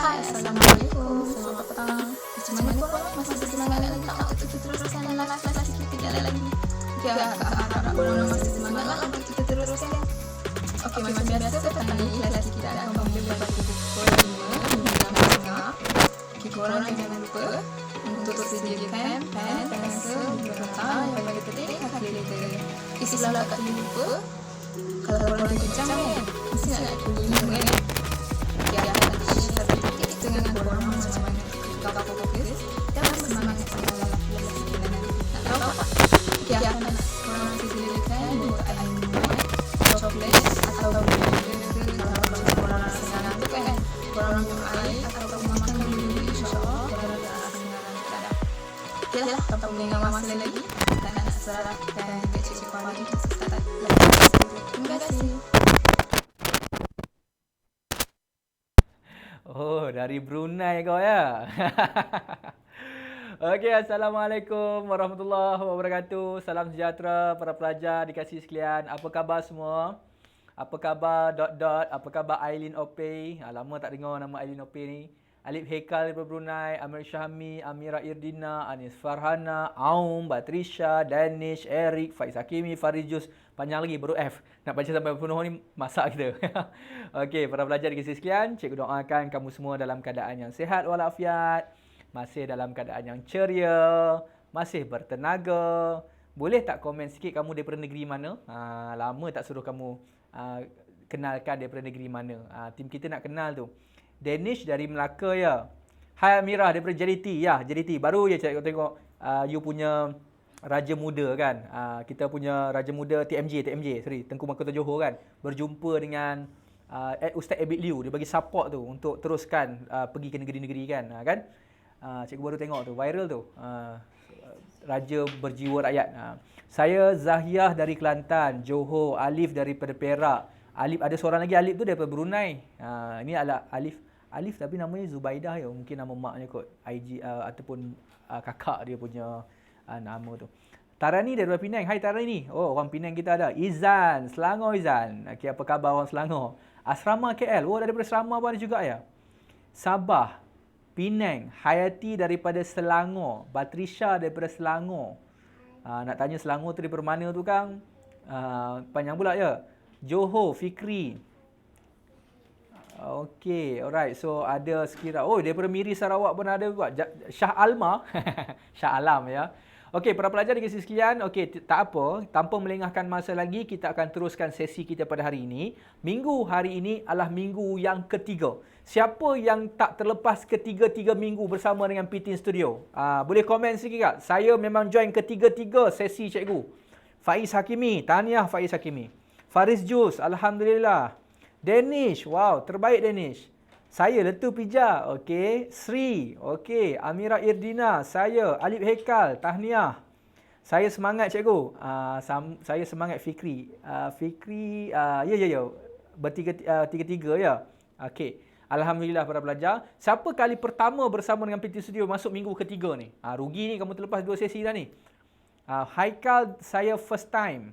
Hai, Assalamualaikum. Selamat petang. Macam mana korang? Masih semangat tak untuk kita teruskan kelas kita kejap lagi? Ya, harap korang masih semangat lah untuk kita teruskan. Okey, macam biasa petang ni kelas kita akan memulai pada pukul 5 hingga 5.30. Okey, korang jangan lupa untuk sediakan pen, pensel, peta yang bagi ketik kalkulator. Istilah tak lupa. Kalau korang kencang kan, mesti nak bunyi kan? Ya, satu titik dengan korang macam mana kau fokus dan semangat dalam kelas kita nanti. Nak tahu tak? Okey, akan korang sediakan dua air minum, coklat atau burger kalau korang rasa senang tu kan. Korang minum air atau makan dulu, insyaAllah korang rasa senang tak ada. Okeylah, tanpa mengenai masa lagi, tak nak serahkan juga Cikgu Fahri untuk start lagi. Terima kasih. Oh, dari Brunei kau ya? Okey, Assalamualaikum warahmatullahi wabarakatuh. Salam sejahtera para pelajar dikasihi sekalian. Apa khabar semua? Apa khabar dot? Apa khabar Aileen Opey? Lama tak dengar nama Aileen Opey ni. Alif Hekal daripada Brunei, Amir Syahmi, Amira Irdina, Anis Farhana, Aum, Batrisha, Danish, Eric, Faiz Hakimi, Farijus. Panjang lagi, baru F. Nak baca sampai penuh ni, masak kita. Okey, para pelajar dikasihi sekalian, cikgu doakan kamu semua dalam keadaan yang sihat walafiat, masih dalam keadaan yang ceria, masih bertenaga. Boleh tak komen sikit kamu daripada negeri mana? Lama tak suruh kamu kenalkan daripada negeri mana. Tim kita nak kenal tu. Danish dari Melaka ya. Hai Amirah daripada JDT. Ya, JDT. Baru je cikgu tengok you punya Raja Muda kan. Kita punya Raja Muda TMJ, sorry, Tengku Mahkota Johor kan. Berjumpa dengan Ustaz Abid Liu. Dia bagi support tu untuk teruskan pergi ke negeri-negeri kan. Cikgu baru tengok tu, viral tu. Raja Berjiwa Rakyat. Saya Zahiah dari Kelantan, Johor, Alif daripada Perak. Alif, ada seorang lagi Alif tu daripada Brunei. Ini adalah Alif tapi namanya Zubaidah ya. Mungkin nama maknya kot. IG ataupun kakak dia punya nama tu. Tarani daripada Penang. Hai Tarani. Oh, orang Penang kita ada. Izan, Selangor Izan. Okey, apa khabar orang Selangor? Asrama KL. Oh, daripada Asrama pun ada juga ya. Sabah, Penang, Hayati daripada Selangor, Batrisha daripada Selangor. Nak tanya Selangor tu daripada mana tu Kang? Panjang pula ya. Johor, Fikri. Okey, alright. So ada sekira. Oh, daripada Miri Sarawak pun ada juga. Shah Alma. Shah Alam ya. Okey, para pelajar dikasihi sekalian. Okey, tak apa. Tanpa melengahkan masa lagi, kita akan teruskan sesi kita pada hari ini. Minggu hari ini adalah minggu yang ketiga. Siapa yang tak terlepas ketiga-tiga minggu bersama dengan Pitin Studio? Boleh komen sikit tak? Saya memang join ketiga-tiga sesi cikgu. Faiz Hakimi. Tahniah Faiz Hakimi. Faris Jus, Alhamdulillah. Danish, wow, terbaik Danish. Saya Letu Pija, okey. Sri, okey. Amira Irdina, saya. Alif Hekal, tahniah. Saya semangat cikgu. Saya semangat Fikri. Fikri, ya. Tiga-tiga ya. Okey. Alhamdulillah para pelajar. Siapa kali pertama bersama dengan PT Studio masuk minggu ketiga ni? Rugi ni kamu terlepas dua sesi dah ni. Haikal, saya first time.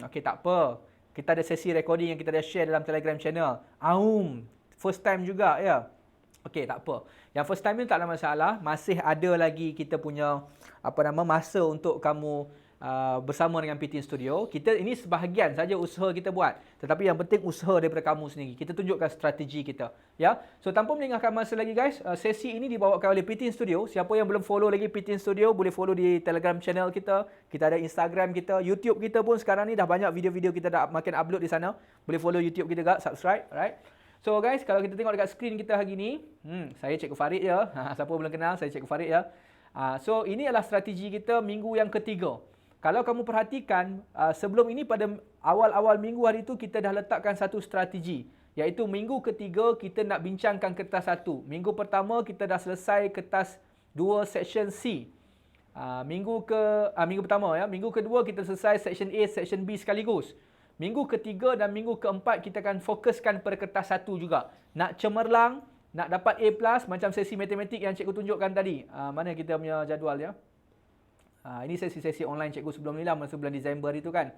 Okey, tak apa. Kita ada sesi recording yang kita dah share dalam Telegram channel. Aum, first time juga ya. Okey, tak apa. Yang first time ni tak ada masalah. Masih ada lagi kita punya masa untuk kamu bersama dengan Pitin Studio. Ini sebahagian saja usaha kita buat. Tetapi yang penting usaha daripada kamu sendiri. Kita tunjukkan strategi kita. Ya. So tanpa melengahkan masa lagi guys, sesi ini dibawakan oleh Pitin Studio. Siapa yang belum follow lagi Pitin Studio, boleh follow di Telegram channel kita. Kita ada Instagram kita, YouTube kita pun sekarang ni dah banyak video-video kita dah makin upload di sana. Boleh follow YouTube kita juga, subscribe, alright. So guys, kalau kita tengok dekat skrin kita hari ni, saya Cikgu Farid ya. Siapa belum kenal, saya Cikgu Farid ya. So ini adalah strategi kita minggu yang ketiga. Kalau kamu perhatikan, sebelum ini pada awal-awal minggu hari itu kita dah letakkan satu strategi. Iaitu minggu ketiga kita nak bincangkan kertas 1. Minggu pertama kita dah selesai kertas 2 section C. Minggu pertama ya. Minggu kedua kita selesai section A, section B sekaligus. Minggu ketiga dan minggu keempat kita akan fokuskan pada kertas 1 juga. Nak cemerlang, nak dapat A+, macam sesi matematik yang cikgu tunjukkan tadi. Mana kita punya jadual ya. Ini sesi-sesi online cikgu sebelum ni lah, masa bulan Disember itu kan.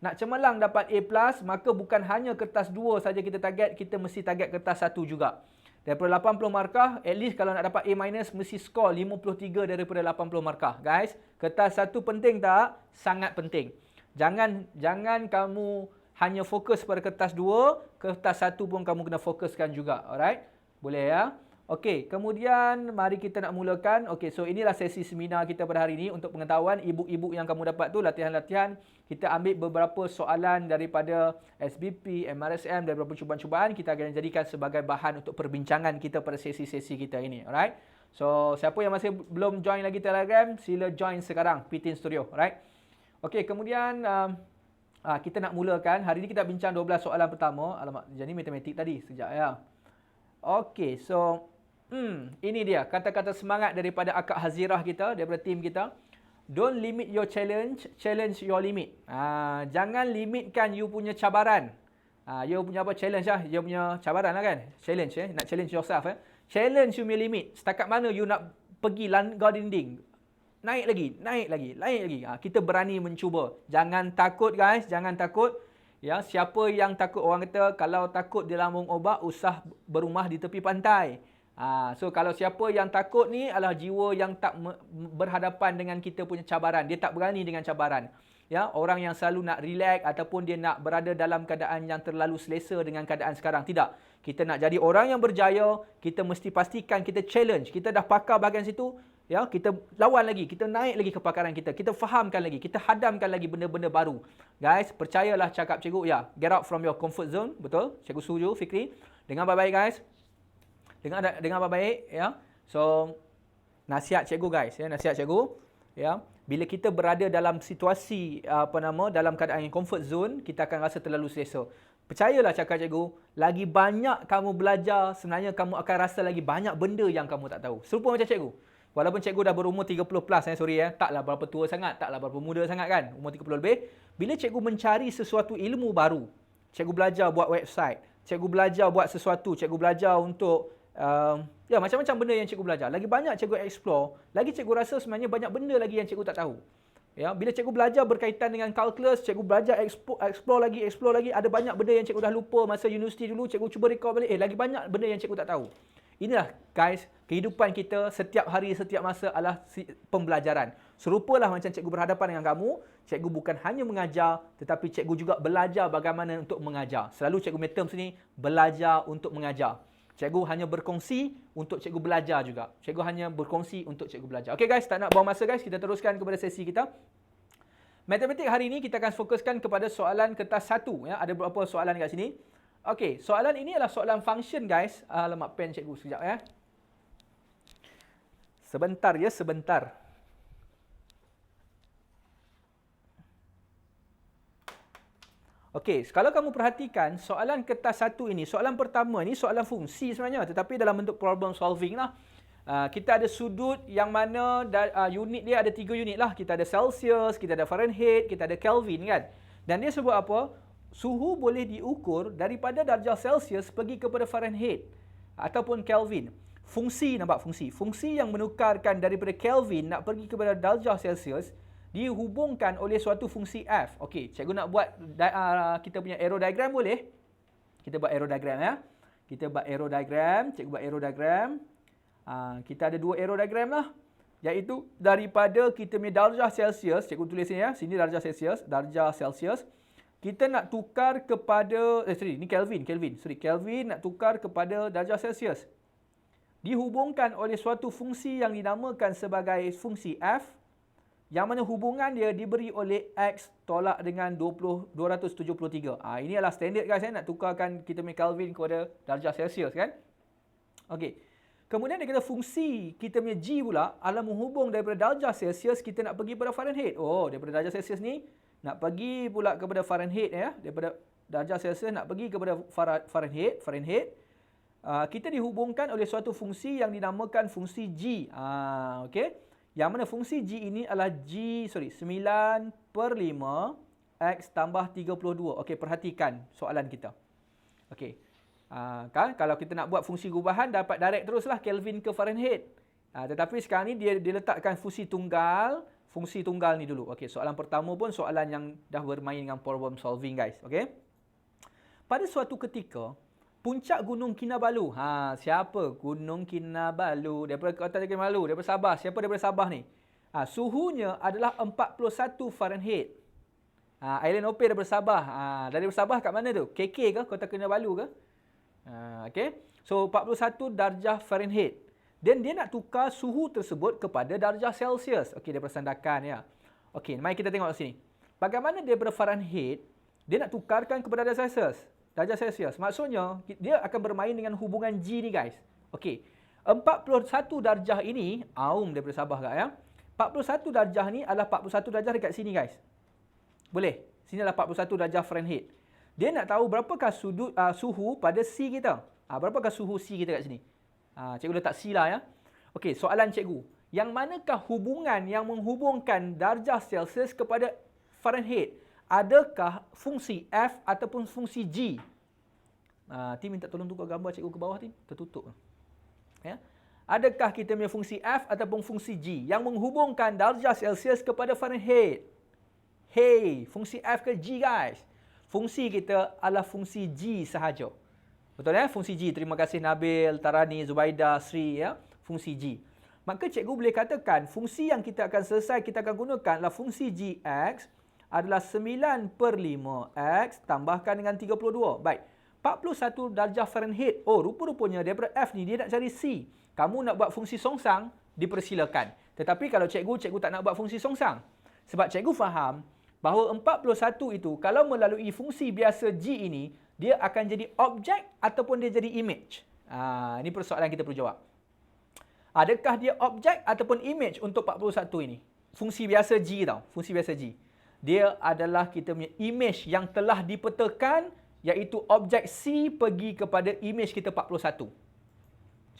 Nak cemerlang dapat A+, maka bukan hanya kertas 2 saja kita target, kita mesti target kertas 1 juga. Daripada 80 markah, at least kalau nak dapat A minus, mesti skor 53 daripada 80 markah. Guys, kertas 1 penting tak? Sangat penting. Jangan kamu hanya fokus pada kertas 2, kertas 1 pun kamu kena fokuskan juga. Alright? Boleh ya? Okey, kemudian mari kita nak mulakan. Okey, so inilah sesi seminar kita pada hari ini. Untuk pengetahuan, e-book yang kamu dapat tu, latihan-latihan. Kita ambil beberapa soalan daripada SBP, MRSM, dan beberapa cubaan-cubaan. Kita akan jadikan sebagai bahan untuk perbincangan kita pada sesi-sesi kita ini. Alright? So, siapa yang masih belum join lagi Telegram, sila join sekarang, Pitin Studio. Alright? Okey, kemudian kita nak mulakan. Hari ini kita bincang 12 soalan pertama. Alamak, jadi matematik tadi. Sekejap ya. Okey, so ini dia kata-kata semangat daripada Akak Hazirah kita, daripada tim kita. Don't limit your challenge, challenge your limit. Jangan limitkan you punya cabaran. You punya apa challenge lah, you punya cabaran lah kan. Challenge nak challenge yourself Challenge you punya limit. Setakat mana you nak pergi langgar dinding. Naik lagi. Kita berani mencuba. Jangan takut guys, jangan takut. Ya, siapa yang takut, orang kata kalau takut di lambung obat, usah berumah di tepi pantai. So kalau siapa yang takut ni adalah jiwa yang tak berhadapan dengan kita punya cabaran. Dia tak berani dengan cabaran. Ya, orang yang selalu nak relax ataupun dia nak berada dalam keadaan yang terlalu selesa dengan keadaan sekarang. Tidak. Kita nak jadi orang yang berjaya, kita mesti pastikan kita challenge. Kita dah pakar bahagian situ, ya, kita lawan lagi, kita naik lagi kepakaran kita, kita fahamkan lagi, kita hadamkan lagi benda-benda baru. Guys, percayalah cakap cikgu, ya, get out from your comfort zone, betul? Cikgu setuju, Fikri. Dengar baik-baik guys. Dengar baik-baik, ya. So, nasihat cikgu guys, ya, nasihat cikgu, ya. Bila kita berada dalam situasi dalam keadaan yang comfort zone, kita akan rasa terlalu selesa. Percayalah cakap cikgu, lagi banyak kamu belajar, sebenarnya kamu akan rasa lagi banyak benda yang kamu tak tahu. Serupa macam cikgu. Walaupun cikgu dah berumur 30 plus, taklah berapa tua sangat, taklah berapa muda sangat kan, umur 30 lebih. Bila cikgu mencari sesuatu ilmu baru, cikgu belajar buat website, cikgu belajar buat sesuatu, cikgu belajar untuk macam-macam benda yang cikgu belajar. Lagi banyak cikgu explore, lagi cikgu rasa sebenarnya banyak benda lagi yang cikgu tak tahu. Ya, bila cikgu belajar berkaitan dengan calculus, cikgu belajar explore lagi, ada banyak benda yang cikgu dah lupa masa universiti dulu, cikgu cuba recall balik, lagi banyak benda yang cikgu tak tahu. Inilah guys, kehidupan kita setiap hari, setiap masa adalah pembelajaran. Serupalah macam cikgu berhadapan dengan kamu, cikgu bukan hanya mengajar, tetapi cikgu juga belajar bagaimana untuk mengajar. Selalu cikgu punya term sini, belajar untuk mengajar. Cikgu hanya berkongsi untuk cikgu belajar juga. Cikgu hanya berkongsi untuk cikgu belajar. Okey guys, tak nak buang masa guys, kita teruskan kepada sesi kita. Matematik hari ini kita akan fokuskan kepada soalan kertas 1. Ya. Ada beberapa soalan kat sini. Okey, soalan ini adalah soalan function guys. Alamak, pen cikgu sekejap ya. Sebentar ya, sebentar. Okey, kalau kamu perhatikan soalan kertas 1 ini, soalan pertama ni soalan fungsi sebenarnya, tetapi dalam bentuk problem solving lah. Kita ada sudut yang mana unit dia ada 3 unit lah. Kita ada Celsius, kita ada Fahrenheit, kita ada Kelvin kan. Dan dia sebut apa? Suhu boleh diukur daripada darjah Celsius pergi kepada Fahrenheit ataupun Kelvin. Fungsi, nampak fungsi? Fungsi yang menukarkan daripada Kelvin nak pergi kepada darjah Celsius dihubungkan oleh suatu fungsi f. Okey, cikgu nak buat kita punya arrow diagram boleh? Kita buat arrow diagram ya. Kita buat arrow diagram, cikgu buat arrow diagram. Kita ada 2 arrow diagram lah. Iaitu daripada kita punya darjah Celsius, cikgu tulis sini ya. Sini darjah Celsius. Kita nak tukar kepada ni Kelvin. Kelvin nak tukar kepada darjah Celsius. Dihubungkan oleh suatu fungsi yang dinamakan sebagai fungsi f, yang mana hubungan dia diberi oleh X tolak dengan 273. Ini adalah standard guys, nak tukarkan kita punya Kelvin kepada darjah Celsius kan. Okey. Kemudian dia kata fungsi kita punya G pula adalah menghubung daripada darjah Celsius kita nak pergi pada Fahrenheit. Daripada darjah Celsius ni nak pergi pula kepada Fahrenheit ya. Daripada darjah Celsius nak pergi kepada Fahrenheit. Kita dihubungkan oleh suatu fungsi yang dinamakan fungsi G. Okey. Yang mana fungsi G ini adalah 9/5 X tambah 32. Okey, perhatikan soalan kita. Okey. Kan kalau kita nak buat fungsi gubahan dapat direct teruslah Kelvin ke Fahrenheit. Tetapi sekarang ni dia letakkan fungsi tunggal ni dulu. Okey, soalan pertama pun soalan yang dah bermain dengan problem solving guys. Okey. Pada suatu ketika, puncak Gunung Kinabalu. Siapa Gunung Kinabalu? Daripada Kota Kinabalu, daripada Sabah. Siapa daripada Sabah ni? Suhunya adalah 41 Fahrenheit. Island Ope daripada Sabah. Dari Sabah kat mana tu? KK ke? Kota Kinabalu ke? Okay. So 41 darjah Fahrenheit. Dan dia nak tukar suhu tersebut kepada darjah Celsius. Okey, daripada sandakan ya. Okey, mari kita tengok sini. Bagaimana daripada Fahrenheit dia nak tukarkan kepada darjah Celsius? Darjah Celsius. Maksudnya dia akan bermain dengan hubungan G ni guys. Okey. 41 darjah ini daripada Sabah kat ya. 41 darjah ni adalah 41 darjah dekat sini guys. Boleh. Sini adalah 41 darjah Fahrenheit. Dia nak tahu berapakah suhu pada C kita. Berapakah suhu C kita kat sini? Cikgu letak C lah ya. Okey, soalan cikgu. Yang manakah hubungan yang menghubungkan darjah Celsius kepada Fahrenheit? Adakah fungsi F ataupun fungsi G? Tim minta tolong tukar gambar cikgu ke bawah, Tim. Tertutup. Ya. Adakah kita punya fungsi F ataupun fungsi G yang menghubungkan darjah Celsius kepada Fahrenheit? Hey, fungsi F ke G guys? Fungsi kita adalah fungsi G sahaja. Betul ya? Fungsi G. Terima kasih Nabil, Tarani, Zubaida, Sri ya. Fungsi G. Maka cikgu boleh katakan fungsi yang kita akan selesai kita akan gunakan adalah fungsi Gx adalah 9/5x tambahkan dengan 32. Baik. 41 darjah Fahrenheit. Rupa-rupanya daripada F ni dia nak cari C. Kamu nak buat fungsi songsang, dipersilakan. Tetapi kalau cikgu tak nak buat fungsi songsang. Sebab cikgu faham bahawa 41 itu kalau melalui fungsi biasa G ini, dia akan jadi objek ataupun dia jadi image. Ini persoalan kita perlu jawab. Adakah dia objek ataupun image untuk 41 ini? Fungsi biasa G tau. Fungsi biasa G. Dia adalah kita punya image yang telah dipetakan, iaitu objek C pergi kepada image kita 41.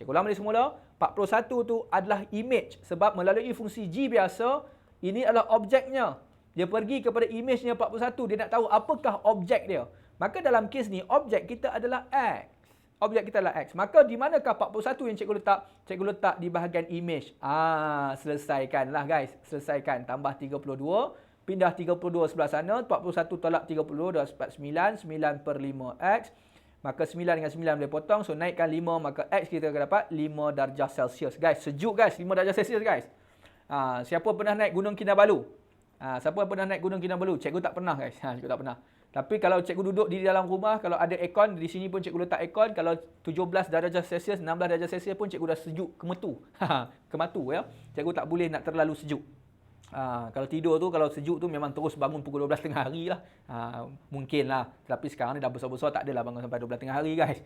Cikgu ulang balik semula. 41 tu adalah image. Sebab melalui fungsi G biasa, ini adalah objeknya. Dia pergi kepada image-nya 41. Dia nak tahu apakah objek dia. Maka dalam kes ni, objek kita adalah X. Objek kita adalah X. Maka di manakah 41 yang cikgu letak? Cikgu letak di bahagian image. Selesaikanlah guys. Selesaikan. Tambah 32. Pindah 32 sebelah sana. 41 tolak 32. Dah 49. 9/5x. Maka 9 dengan 9 boleh potong. So naikkan 5. Maka X kita akan dapat 5 darjah Celsius. Guys, sejuk guys. 5 darjah Celsius guys. Siapa pernah naik Gunung Kinabalu? Siapa yang pernah naik Gunung Kinabalu? Cikgu tak pernah guys. Cikgu tak pernah. Tapi kalau cikgu duduk di dalam rumah, kalau ada aircon, di sini pun cikgu letak aircon. Kalau 17 darjah Celsius, 16 darjah Celsius pun cikgu dah sejuk kemetu. Kematu ya. Cikgu tak boleh nak terlalu sejuk. Kalau tidur tu, kalau sejuk tu memang terus bangun pukul 12 tengah hari lah. Mungkin lah. Tapi sekarang ni dah besar-besar, tak adalah bangun sampai 12 tengah hari guys.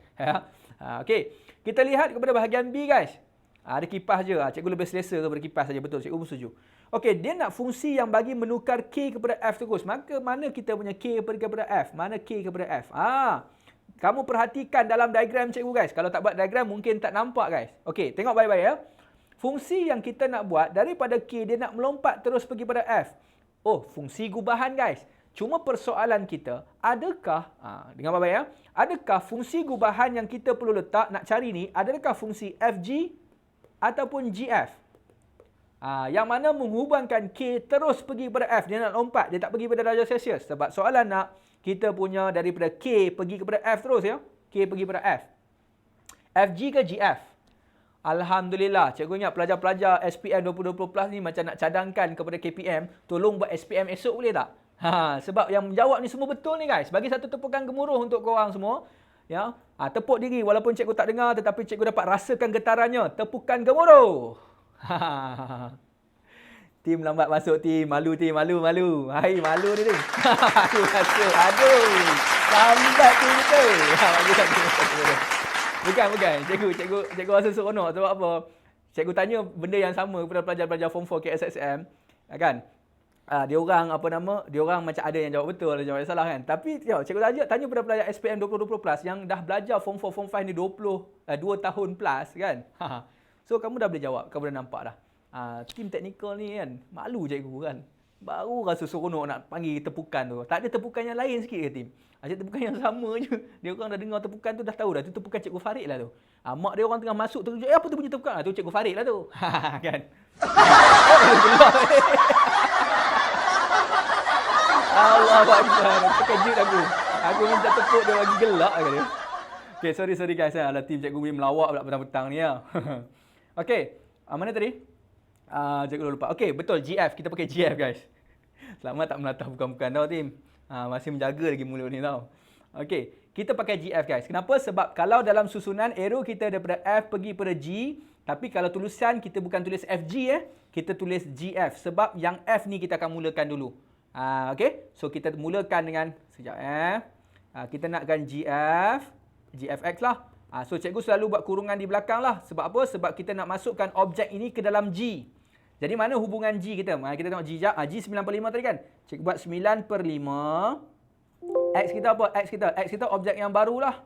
Okey. Kita lihat kepada bahagian B guys. Ada kipas je. Cikgu lebih selesa kepada kipas saja. Betul, cikgu pun setuju. Okey, dia nak fungsi yang bagi menukar K kepada F terus. Maka mana kita punya K kepada F? Mana K kepada F? Kamu perhatikan dalam diagram cikgu guys. Kalau tak buat diagram mungkin tak nampak guys. Okey, tengok baik-baik ya. Fungsi yang kita nak buat daripada K, dia nak melompat terus pergi pada F. Fungsi gubahan guys. Cuma persoalan kita, adakah, dengar baik-baik ya. Adakah fungsi gubahan yang kita perlu letak nak cari ni, adakah fungsi FG ataupun GF? Yang mana menghubungkan K terus pergi kepada F. Dia nak lompat. Dia tak pergi pada darjah Celsius. Sebab soalan nak kita punya daripada K pergi kepada F terus ya. K pergi kepada F. FG ke GF? Alhamdulillah. Cikgu ingat pelajar-pelajar SPM 2020 Plus ni macam nak cadangkan kepada KPM. Tolong buat SPM esok boleh tak? Sebab yang menjawab ni semua betul ni guys. Bagi satu tepukan gemuruh untuk korang semua. Ya. Tepuk diri walaupun cikgu tak dengar tetapi cikgu dapat rasakan getarannya. Tepukan gemuruh. Tim lambat masuk tim. Malu tim. Malu. Hai, malu ni tim. Aduh, masuk. Aduh. Lambat tim betul. Bukan. Cikgu rasa seronok. Sebab apa? Cikgu tanya benda yang sama kepada pelajar-pelajar Form 4 KSSM. Kan? Dia orang macam ada yang jawab betul, ada jawab yang salah kan. Tapi cikgu tanya pada pelajar SPM 2020 Plus yang dah belajar Form 4, Form 5 ni 2 tahun plus kan. So, kamu dah boleh jawab. Kamu dah nampak dah. Tim teknikal ni kan, malu cikgu kan. Baru rasa seronok nak panggil tepukan tu. Tak ada tepukan yang lain sikit ke tim? Tepukan yang sama je. Dia orang dah dengar tepukan tu, dah tahu dah. Tu tepukan Cikgu Farid lah tu. Mak dia orang tengah masuk terkejut. Apa tu bunyi tepukan? Tu Cikgu Farid lah tu. Kan? Allah Akbar. Terkejut aku. Aku minta tepuk dia lagi gelak ke dia. Okay, sorry guys. Alah, tim cikgu boleh melawak pula petang-petang ni ya. Okay, mana tadi? Cikgu lupa. Okay, betul, GF. Kita pakai GF guys. Selamat tak melatah bukan-bukan tau tim. Masih menjaga lagi mulut ni tau. Okay, kita pakai GF guys. Kenapa? Sebab kalau dalam susunan arrow kita daripada F pergi pada G, tapi kalau tulisan kita bukan tulis FG kita tulis GF. Sebab yang F ni kita akan mulakan dulu. Okay, so kita mulakan dengan, sekejap kita nakkan GFX lah. So cikgu selalu buat kurungan di belakang lah. Sebab apa? Sebab kita nak masukkan objek ini ke dalam G. Jadi mana hubungan G kita? Kita tengok G sekejap. G 9/5 tadi kan? Cikgu buat 9/5. X kita apa? X kita objek yang baru lah.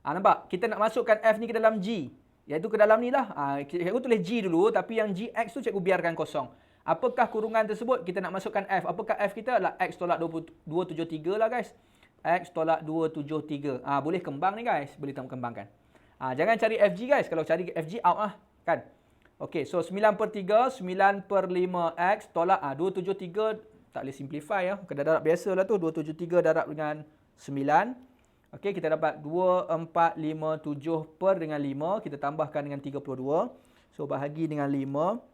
Nampak? Kita nak masukkan F ni ke dalam G. Iaitu ke dalam ni lah. Cikgu tulis G dulu. Tapi yang GX tu cikgu biarkan kosong. Apakah kurungan tersebut? Kita nak masukkan F. Apakah F kita? Adalah X tolak 273 lah guys. X tolak 273. Boleh kembang ni guys. Boleh kembangkan. Jangan cari FG guys. Kalau cari FG out lah. Kan? Okey. So 9/3. 9/5X tolak 273. Tak boleh simplify ya. Kena darab biasa lah tu. 273 darab dengan 9. Okey. Kita dapat 2457 per dengan 5. Kita tambahkan dengan 32. So bahagi dengan 5.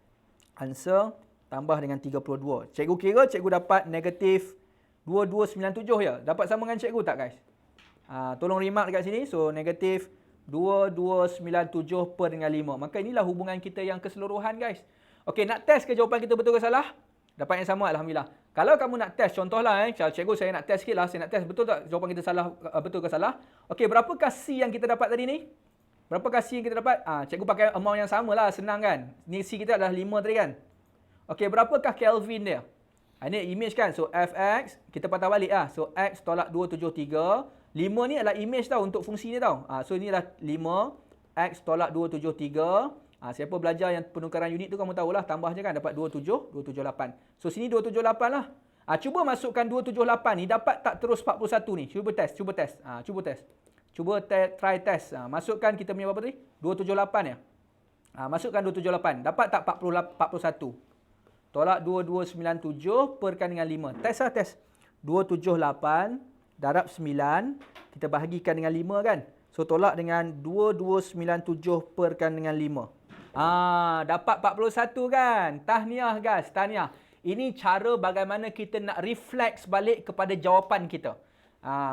Answer tambah dengan 32. Cikgu kira cikgu dapat negatif 2297 ya. Dapat sama dengan cikgu tak guys? Tolong remark dekat sini. So negatif 2297 per dengan 5. Maka inilah hubungan kita yang keseluruhan guys. Okey, nak test ke jawapan kita betul ke salah? Dapat yang sama alhamdulillah. Kalau kamu nak test, contohlah cikgu saya nak test sikit lah. Saya nak test betul tak jawapan kita salah, betul ke salah? Okey, berapakah C yang kita dapat tadi ni? Berapakah C yang kita dapat? Cikgu pakai amount yang sama lah, senang kan? Ni C kita adalah 5 tadi kan? Okey, berapakah Kelvin dia? Ini image kan? So, Fx, kita patah balik lah. So, X tolak 273. 5 ni adalah image tau untuk fungsi ni tau. So, ini adalah 5. X tolak 273. Siapa belajar yang penukaran unit tu kamu tahulah. Tambah je kan? Dapat 278. So, sini 278 lah. Cuba masukkan 278 ni. Dapat tak terus 41 ni? Cuba test. Cuba try test. Masukkan kita punya berapa tadi? 278 ya? Masukkan 278. Dapat tak 41? Tolak 2297 perkan dengan 5. Test lah test. 278 darab 9. Kita bahagikan dengan 5 kan. So tolak dengan 2297 perkan dengan 5. Dapat 41 kan. Tahniah guys. Tahniah. Ini cara bagaimana kita nak refleks balik kepada jawapan kita.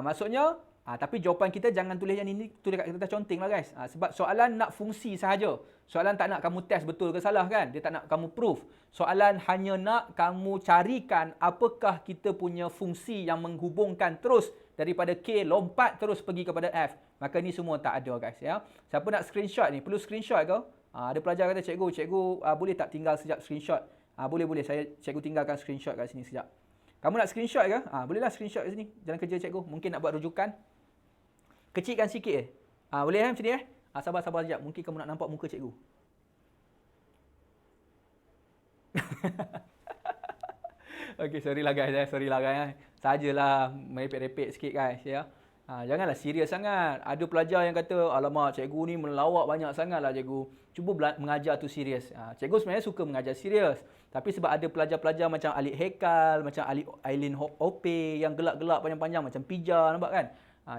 Maksudnya, tapi jawapan kita jangan tulis yang ini. Tulis kat kertas conteng lah guys. Sebab soalan nak fungsi sahaja. Soalan tak nak kamu test betul ke salah kan. Dia tak nak kamu proof. Soalan hanya nak kamu carikan apakah kita punya fungsi yang menghubungkan terus daripada K lompat terus pergi kepada F. Maka ni semua tak ada guys ya. Siapa nak screenshot ni? Perlu screenshot ke? Ada pelajar kata cikgu boleh tak tinggal sekejap screenshot? Boleh. Cikgu tinggalkan screenshot kat sini sekejap. Kamu nak screenshot ke? Bolehlah screenshot kat sini. Jalan kerja cikgu. Mungkin nak buat rujukan. Kecilkan sikit boleh macam ni sabar sekejap. Mungkin kamu nak nampak muka cikgu. Okey, sorry lah guys. Sajalah merepek-repek sikit guys ya. Janganlah serius sangat. Ada pelajar yang kata, alamak cikgu ni melawak banyak sangatlah cikgu. Cuba mengajar tu serius. Cikgu sebenarnya suka mengajar serius. Tapi sebab ada pelajar-pelajar macam Alik Hekal, macam Alik Ailin Ope yang gelak-gelak panjang-panjang macam Pija, nampak kan?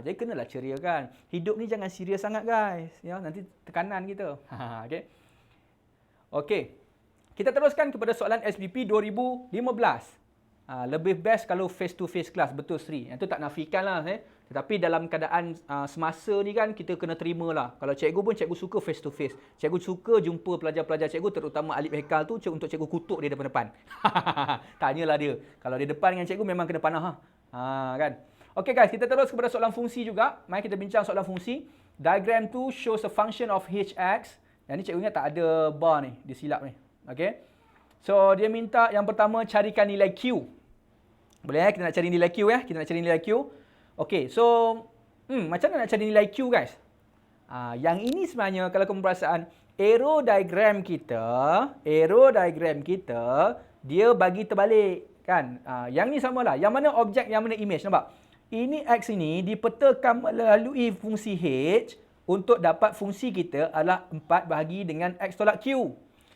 Jadi kenalah ceria kan. Hidup ni jangan serius sangat guys. Ya, nanti tekanan kita. Okey. Kita teruskan kepada soalan SPP 2015. Lebih best kalau face to face class. Betul Sri. Yang tu tak nafikan lah. Tetapi dalam keadaan semasa ni kan kita kena terima lah. Kalau cikgu pun cikgu suka face to face. Cikgu suka jumpa pelajar-pelajar cikgu, terutama Alif Hekal tu untuk cikgu kutuk dia depan-depan. Tanyalah dia. Kalau dia depan dengan cikgu memang kena panah kan. Okey guys, kita terus kepada soalan fungsi juga. Mari kita bincang soalan fungsi. Diagram tu shows a function of hx. Yang ni cikgu ingat tak ada bar ni, dia silap ni. Okey. So dia minta yang pertama carikan nilai q. Boleh kita nak cari nilai q ya. Kita nak cari nilai q. Okey, so macam mana nak cari nilai q guys? Yang ini sebenarnya kalau kamu perasan arrow diagram kita dia bagi terbalik kan. Yang ni samalah. Yang mana objek, yang mana image, nampak? Ini X ini dipetakan melalui fungsi H untuk dapat fungsi kita adalah 4 bahagi dengan X tolak Q.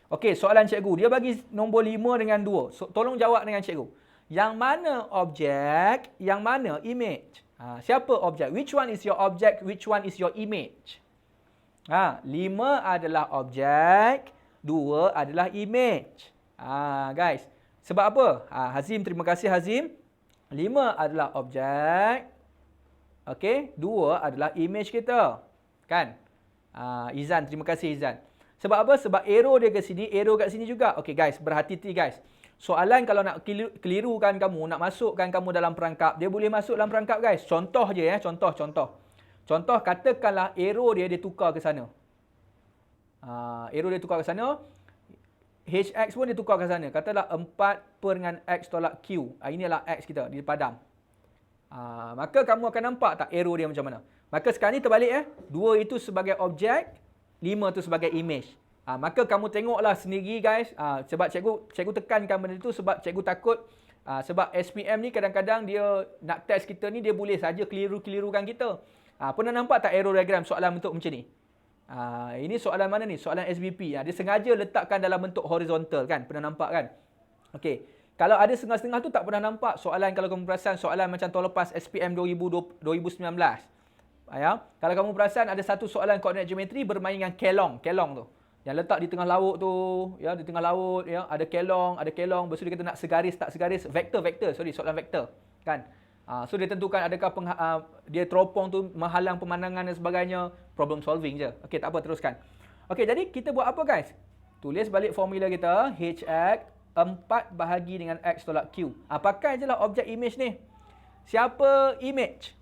Okey, soalan cikgu. Dia bagi nombor 5 dengan 2. So, tolong jawab dengan cikgu. Yang mana objek, yang mana image? Siapa objek? Which one is your object? Which one is your image? 5 adalah objek, 2 adalah image. Guys, sebab apa? Hazim, terima kasih Hazim. 5 adalah objek. Okey, 2 adalah image kita. Kan? Izan, terima kasih Izan. Sebab apa? Sebab arrow dia ke sini, arrow kat sini juga. Okey guys, berhati-hati guys. Soalan kalau nak kelirukan kamu, nak masukkan kamu dalam perangkap, dia boleh masuk dalam perangkap guys. Contoh je ya, contoh. Contoh, katakanlah arrow dia tukar ke sana. Arrow dia tukar ke sana. HX pun dia tukar ke sana. Katalah 4 per dengan X tolak Q. Inilah X kita, dia padam. Maka kamu akan nampak tak arrow dia macam mana. Maka sekarang ni terbalik 2 itu sebagai objek, 5 itu sebagai image. Maka kamu tengoklah sendiri guys. Sebab cikgu tekankan benda itu sebab cikgu takut sebab SPM ni kadang-kadang dia nak test kita ni dia boleh saja keliru-kelirukan kita. Pernah nampak tak arrow diagram soalan bentuk macam ni? Ini soalan mana ni? Soalan SBP. Dia sengaja letakkan dalam bentuk horizontal kan? Pernah nampak kan? Okey. Kalau ada setengah-setengah tu tak pernah nampak soalan, kalau kamu perasan soalan macam tahun lepas SPM 2019. Kalau kamu perasan ada satu soalan koordinat geometri bermain dengan kelong tu. Yang letak di tengah laut tu, ya, di tengah laut, ya, ada kelong, lepas tu dia kata nak segaris tak segaris, vektor, soalan vektor, kan? So dia tentukan adakah dia teropong tu menghalang pemandangan dan sebagainya, problem solving je. Okey, tak apa, teruskan. Okey, jadi kita buat apa guys? Tulis balik formula kita, HX 4 bahagi dengan X tolak Q. Pakai je lah objek image ni. Siapa image?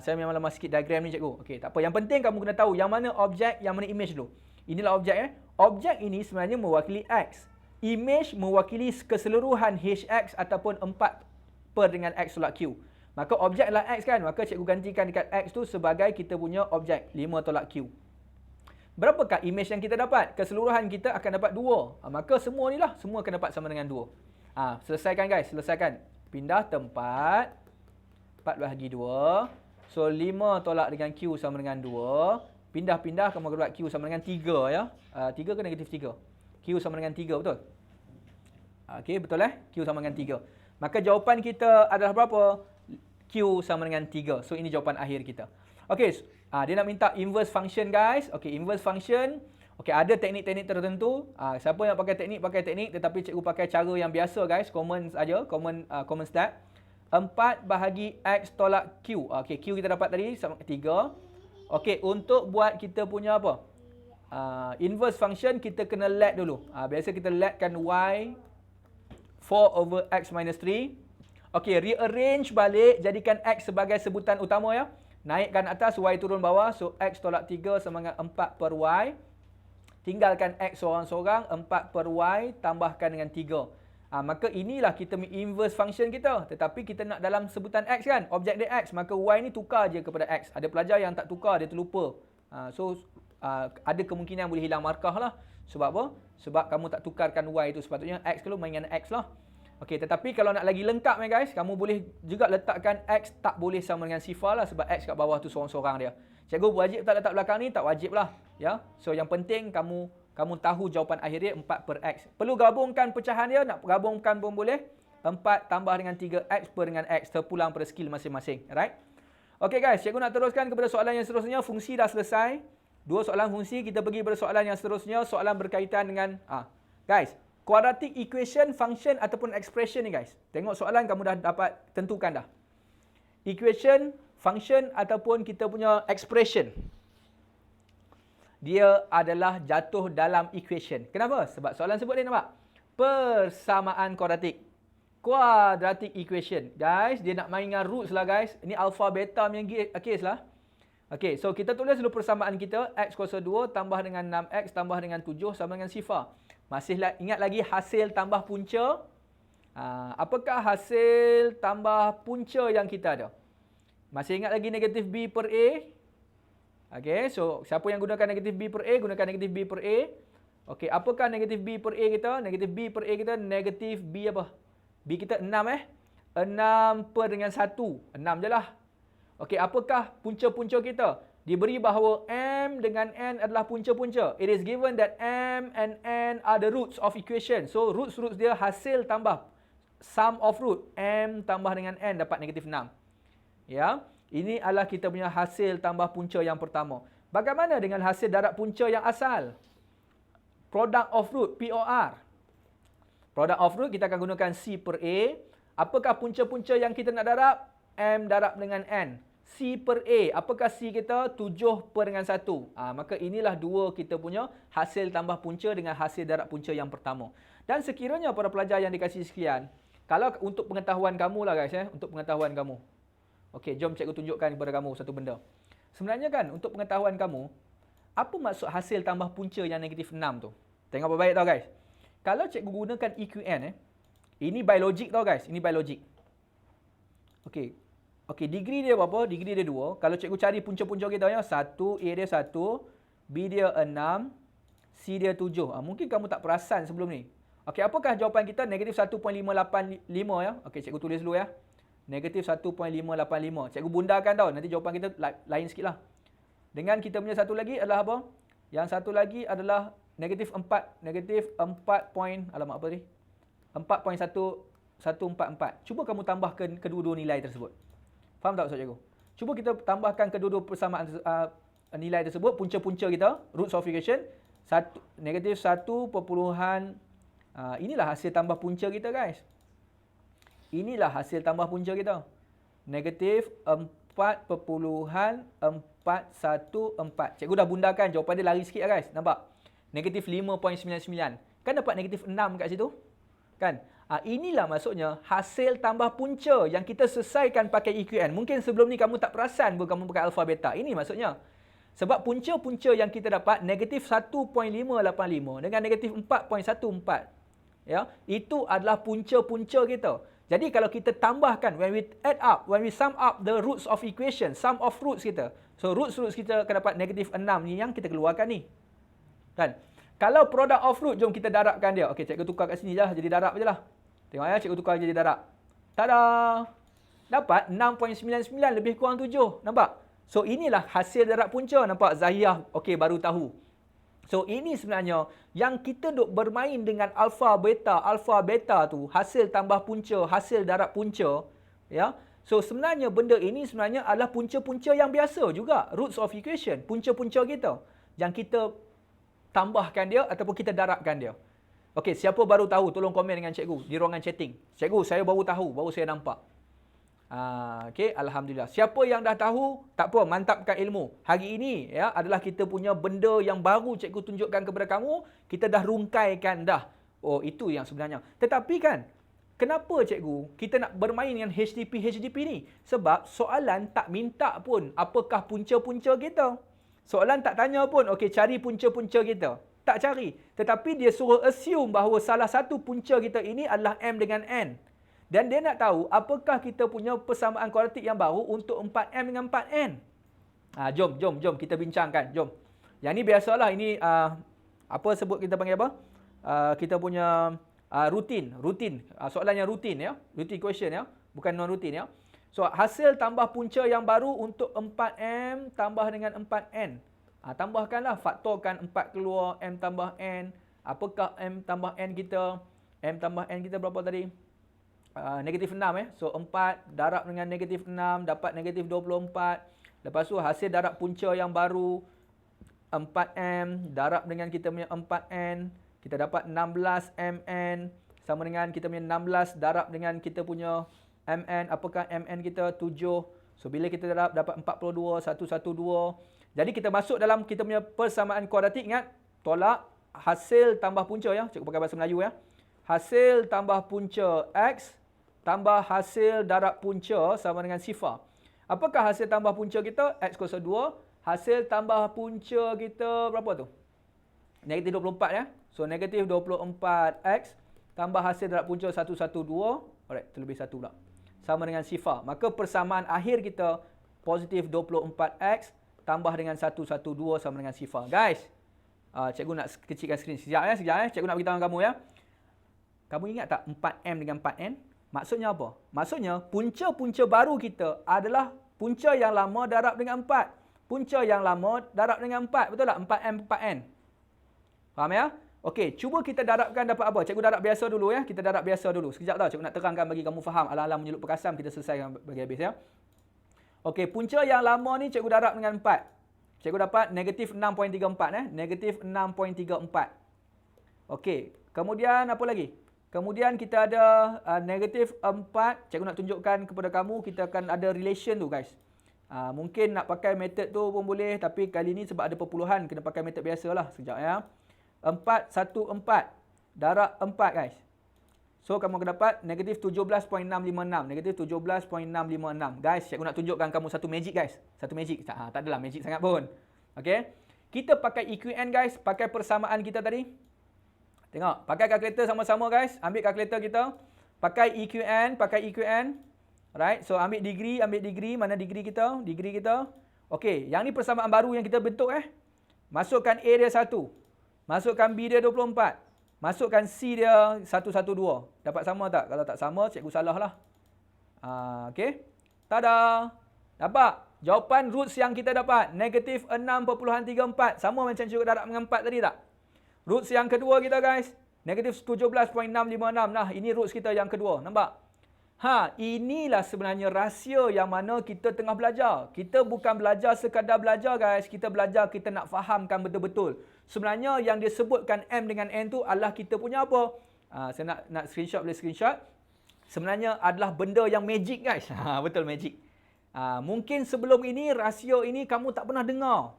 Saya memang lemah sikit diagram ni cikgu. Okey, tak apa. Yang penting kamu kena tahu yang mana objek, yang mana image dulu. Inilah objek Objek ini sebenarnya mewakili X. Image mewakili keseluruhan HX ataupun 4 per dengan X tolak Q. Maka objek adalah X kan? Maka cikgu gantikan dekat X tu sebagai kita punya objek 5 tolak Q. Berapakah image yang kita dapat? Keseluruhan kita akan dapat 2. Maka semua ni lah. Semua akan dapat sama dengan 2. Selesaikan guys. Selesaikan. Pindah tempat. 4 bahagi 2. So 5 tolak dengan Q sama dengan 2. Pindah-pindah kamu akan dapat Q sama dengan 3 ya. 3 ke negatif 3? Q sama dengan 3, betul? Okey, betul Q sama dengan 3. Maka jawapan kita adalah berapa? Q sama dengan 3. So ini jawapan akhir kita. Okey, dia nak minta inverse function guys. Okey, inverse function. Okey, ada teknik-teknik tertentu. Siapa yang pakai teknik, tetapi cikgu pakai cara yang biasa guys, common saja, common step. 4 bahagi X tolak Q. Okey, Q kita dapat tadi sama 3. Okey, untuk buat kita punya apa? Inverse function kita kena let dulu. Biasa kita letkan Y 4 over X minus 3. Okey, rearrange balik, jadikan X sebagai sebutan utama ya. Naikkan atas, Y turun bawah. So, X tolak 3 sama dengan 4 per Y. Tinggalkan X seorang-seorang, 4 per Y tambahkan dengan 3. Maka inilah kita inverse function kita. Tetapi kita nak dalam sebutan X kan, objek dia X. Maka Y ni tukar je kepada X. Ada pelajar yang tak tukar, dia terlupa. Ada kemungkinan boleh hilang markah lah. Sebab apa? Sebab kamu tak tukarkan Y tu. Sepatutnya X kalau main dengan X lah. Okey, tetapi kalau nak lagi lengkap guys, kamu boleh juga letakkan X tak boleh sama dengan sifar lah. Sebab X kat bawah tu seorang-seorang dia. Cikgu wajib tak letak belakang ni? Tak wajib lah. Ya? So yang penting kamu tahu jawapan akhir dia 4 per X. Perlu gabungkan pecahan dia, nak gabungkan pun boleh. 4 tambah dengan 3X per dengan X, terpulang pada skill masing-masing. Alright? Okey guys, cikgu nak teruskan kepada soalan yang seterusnya. Fungsi dah selesai. 2 soalan fungsi, kita pergi pada soalan yang seterusnya. Soalan berkaitan dengan, guys, quadratic equation, function ataupun expression ni guys. Tengok soalan kamu dah dapat tentukan dah. Equation, function ataupun kita punya expression. Dia adalah jatuh dalam equation. Kenapa? Sebab soalan sebut dia nampak. Persamaan kuadratik. Quadratic equation. Guys, dia nak main dengan roots lah guys. Ini alpha beta punya case lah. Okey, so kita tulis dulu persamaan kita. X kuasa 2 tambah dengan 6X tambah dengan 7 sama dengan sifar. Masih ingat lagi hasil tambah punca? Apakah hasil tambah punca yang kita ada? Masih ingat lagi negatif B per A? Okey, so siapa yang gunakan negatif B per A, gunakan negatif B per A. Okey, apakah negatif B per A kita? Negatif B per A kita negatif B apa? B kita 6 6 per dengan 1. 6 je lah. Okey, apakah punca-punca kita? Diberi bahawa M dengan N adalah punca-punca. It is given that M and N are the roots of equation. So, roots dia hasil tambah. Sum of root. M tambah dengan N dapat negatif 6. Ya. Ini adalah kita punya hasil tambah punca yang pertama. Bagaimana dengan hasil darab punca yang asal? Product of root, POR. Product of root kita akan gunakan C per A. Apakah punca-punca yang kita nak darab? M darab dengan N. C per A. Apakah C kita? 7 per dengan 1. Maka inilah dua kita punya hasil tambah punca dengan hasil darab punca yang pertama. Dan sekiranya para pelajar yang dikasihi sekalian, kalau untuk pengetahuan kamu lah guys, untuk pengetahuan kamu. Okey, jom cikgu tunjukkan kepada kamu satu benda. Sebenarnya kan, untuk pengetahuan kamu, apa maksud hasil tambah punca yang negatif 6 tu? Tengok baik-baik tau guys. Kalau cikgu gunakan EQN, ini biologik tau guys, ini biologik. Okey. Okey, degree dia berapa? Degree dia 2. Kalau cikgu cari punca-punca kita ya, 1, A dia 1, B dia 6, C dia 7. Mungkin kamu tak perasan sebelum ni. Okey, apakah jawapan kita? Negatif 1.585 ya. Okey, cikgu tulis dulu ya. Negatif 1.585. Cikgu bundarkan tau. Nanti jawapan kita lain sikit lah. Dengan kita punya satu lagi adalah apa? Yang satu lagi adalah negatif 4. Negatif 4 point, alamak apa ni? 4.1144. Cuba kamu tambahkan kedua-dua nilai tersebut. Faham tak maksud cikgu? Cuba kita tambahkan kedua-dua persamaan nilai tersebut. Punca-punca kita. Roots of equation. Negatif 1. Inilah hasil tambah punca kita guys. Inilah hasil tambah punca kita. Negatif 4.414. Cikgu dah bundarkan. Jawapan dia lari sikit lah guys. Nampak? Negatif 5.99. Kan dapat negatif 6 kat situ? Kan? Inilah maksudnya hasil tambah punca yang kita selesaikan pakai EQN. Mungkin sebelum ni kamu tak perasan pun kamu pakai alpha beta. Ini maksudnya. Sebab punca-punca yang kita dapat negatif 1.585 dengan negatif 4.14. Ya, itu adalah punca-punca kita. Jadi kalau kita tambahkan, when we add up, when we sum up the roots of equation, sum of roots kita. So roots kita akan dapat negatif 6 ni yang kita keluarkan ni. Kan? Kalau product of root, jom kita darabkan dia. Okey, cikgu tukar kat sini je lah, jadi darab je lah. Tengok ya, cikgu tukar jadi darab. Tada! Dapat 6.99 lebih kurang 7. Nampak? So inilah hasil darab punca. Nampak Zahiyah? Okey, baru tahu. So ini sebenarnya yang kita duk bermain dengan alpha beta tu, hasil tambah punca, hasil darab punca, ya. So sebenarnya benda ini sebenarnya adalah punca-punca yang biasa juga, roots of equation, punca-punca kita yang kita tambahkan dia ataupun kita darabkan dia. Okey, siapa baru tahu tolong komen dengan cikgu di ruangan chatting. Cikgu, saya baru tahu, baru saya nampak. Okey, alhamdulillah. Siapa yang dah tahu, tak apa, mantapkan ilmu. Hari ini ya adalah kita punya benda yang baru cikgu tunjukkan kepada kamu, kita dah rungkaikan dah. Oh, itu yang sebenarnya. Tetapi kan, kenapa cikgu kita nak bermain dengan HDP ni? Sebab soalan tak minta pun apakah punca-punca kita. Soalan tak tanya pun, okey, cari punca-punca kita. Tak cari. Tetapi dia suruh assume bahawa salah satu punca kita ini adalah M dengan N. Dan dia nak tahu apakah kita punya persamaan kuadratik yang baru untuk 4M dengan 4N. Jom kita bincangkan. Jom. Yang ni biasalah, ini apa sebut kita panggil apa? Kita punya rutin. Soalan yang rutin ya. Routine question ya. Bukan non-rutin ya. So hasil tambah punca yang baru untuk 4M tambah dengan 4N. Tambahkanlah, faktorkan 4 keluar, M tambah N. Apakah M tambah N kita? M tambah N kita berapa tadi? Negatif 6 So 4 darab dengan negatif 6 dapat negatif 24. Lepas tu hasil darab punca yang baru 4M darab dengan kita punya 4N, kita dapat 16MN sama dengan kita punya 16 darab dengan kita punya MN. Apakah MN kita? 7. So bila kita darab dapat 42, 112. Jadi kita masuk dalam kita punya persamaan kuadratik. Ingat, tolak hasil tambah punca ya. Cikgu pakai bahasa Melayu ya. Hasil tambah punca X tambah hasil darab punca sama dengan sifar. Apakah hasil tambah punca kita? X kuasa 2. Hasil tambah punca kita berapa tu? Negatif 24 ya. So negatif 24X tambah hasil darab punca 112. Alright, terlebih 1 pula. Sama dengan sifar. Maka persamaan akhir kita positif 24X tambah dengan 112 sama dengan sifar. Guys, cikgu nak kecilkan skrin. Sekejap ya. Cikgu nak beritahu kamu ya. Kamu ingat tak 4M dengan 4N? Maksudnya apa? Maksudnya punca-punca baru kita adalah punca yang lama darab dengan 4. Punca yang lama darab dengan 4. Betul tak? 4M, 4N. Faham ya? Okey, cuba kita darabkan dapat apa? Cikgu darab biasa dulu ya. Kita darab biasa dulu. Sekejap tau, cikgu nak terangkan bagi kamu faham. Alang-alang menyelut perkasam, kita selesaikan bagi habis ya. Okey, punca yang lama ni cikgu darab dengan 4. Cikgu dapat negatif 6.34 negatif 6.34. Okey, kemudian apa lagi? Kemudian kita ada negatif 4. Cikgu nak tunjukkan kepada kamu, kita akan ada relation tu guys. Mungkin nak pakai method tu pun boleh, tapi kali ni sebab ada perpuluhan, kena pakai method biasalah. Sekejap ya. 4, 1, 4. Darab 4 guys. So, kamu akan dapat negatif 17.656. Negatif 17.656. Guys, cikgu nak tunjukkan kamu satu magic guys. Satu magic. Tak adalah magic sangat pun. Okey. Kita pakai EQN guys. Pakai persamaan kita tadi. Tengok. Pakai kalkulator sama-sama guys. Ambil kalkulator kita. Pakai EQN. Pakai EQN. Alright. So, ambil degree. Mana degree kita? Degree kita. Okey. Yang ni persamaan baru yang kita bentuk Masukkan A dia 1. Masukkan B dia 24. Masukkan C dia 112. Dapat sama tak? Kalau tak sama, cikgu salah lah. Okey. Tada! Dapat. Jawapan roots yang kita dapat. Negatif 6.34. Sama macam cikgu darab dengan 4 tadi tak? Roots yang kedua kita guys. Negatif 17.656. Nah, ini roots kita yang kedua. Nampak? Inilah sebenarnya rahsia yang mana kita tengah belajar. Kita bukan belajar sekadar belajar guys. Kita belajar, kita nak fahamkan betul-betul. Sebenarnya yang disebutkan M dengan N tu adalah kita punya apa? Saya nak screenshot, boleh screenshot. Sebenarnya adalah benda yang magic guys. Betul magic. Mungkin sebelum ini, rahsia ini kamu tak pernah dengar.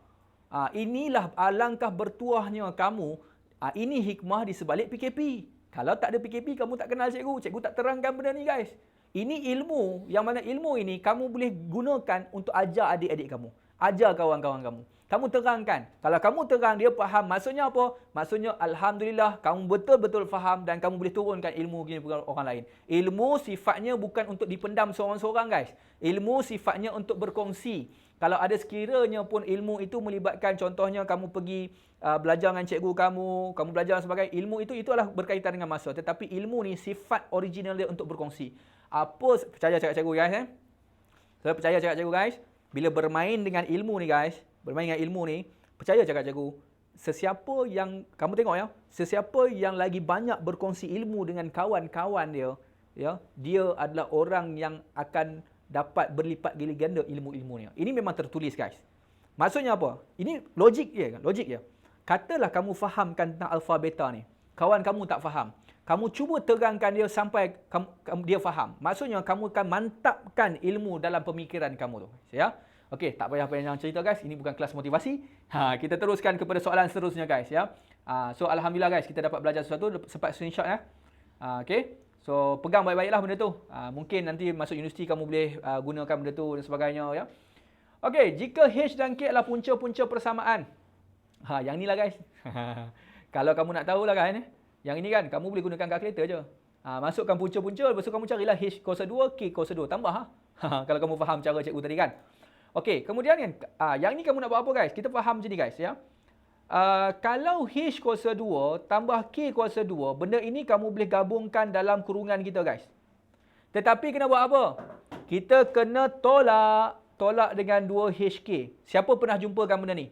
Inilah alangkah bertuahnya kamu. Ini hikmah di sebalik PKP. Kalau tak ada PKP, kamu tak kenal cikgu. Cikgu tak terangkan benda ni guys. Ini ilmu, yang mana ilmu ini kamu boleh gunakan untuk ajar adik-adik kamu. Ajar kawan-kawan kamu. Kamu terangkan. Kalau kamu terang, dia faham. Maksudnya apa? Maksudnya Alhamdulillah, kamu betul-betul faham dan kamu boleh turunkan ilmu ini kepada orang lain. Ilmu sifatnya bukan untuk dipendam seorang-seorang guys. Ilmu sifatnya untuk berkongsi. Kalau ada sekiranya pun ilmu itu melibatkan, contohnya kamu pergi belajar dengan cikgu kamu belajar dan sebagainya, ilmu itu adalah berkaitan dengan masa. Tetapi ilmu ni sifat original dia untuk berkongsi. Apa, percaya cakap cikgu guys Saya percaya cakap cikgu guys, bila bermain dengan ilmu ni guys, percaya cakap cikgu, sesiapa yang, kamu tengok sesiapa yang lagi banyak berkongsi ilmu dengan kawan-kawan dia, dia adalah orang yang akan dapat berlipat ganda ilmu-ilmunya. Ini memang tertulis guys. Maksudnya apa? Ini logik je. Katalah kamu fahamkan tentang alfa beta ni. Kawan kamu tak faham. Kamu cuba terangkan dia sampai dia faham. Maksudnya kamu akan mantapkan ilmu dalam pemikiran kamu tu. Ya? Okey, tak payah panjang cerita guys. Ini bukan kelas motivasi. Kita teruskan kepada soalan seterusnya guys ya. So alhamdulillah guys, kita dapat belajar sesuatu, sempat screenshot okey. So, pegang baik-baiklah benda tu. Mungkin nanti masuk universiti kamu boleh gunakan benda tu dan sebagainya. Ya. Okey, jika H dan K adalah punca-punca persamaan. Yang ni lah guys. Kalau kamu nak tahulah kan. Yang ini kan, kamu boleh gunakan kalkulator je. Masukkan punca-punca, lepas tu kamu carilah H kuasa 2, K kuasa 2. Tambah. Kalau kamu faham cara cikgu tadi kan. Okey, kemudian kan, yang ni kamu nak buat apa guys? Kita faham macam ni guys. Ya. Kalau H kuasa 2 tambah K kuasa 2, benda ini kamu boleh gabungkan dalam kurungan kita guys. Tetapi kena buat apa? Kita kena tolak dengan 2HK. Siapa pernah jumpakan benda ni?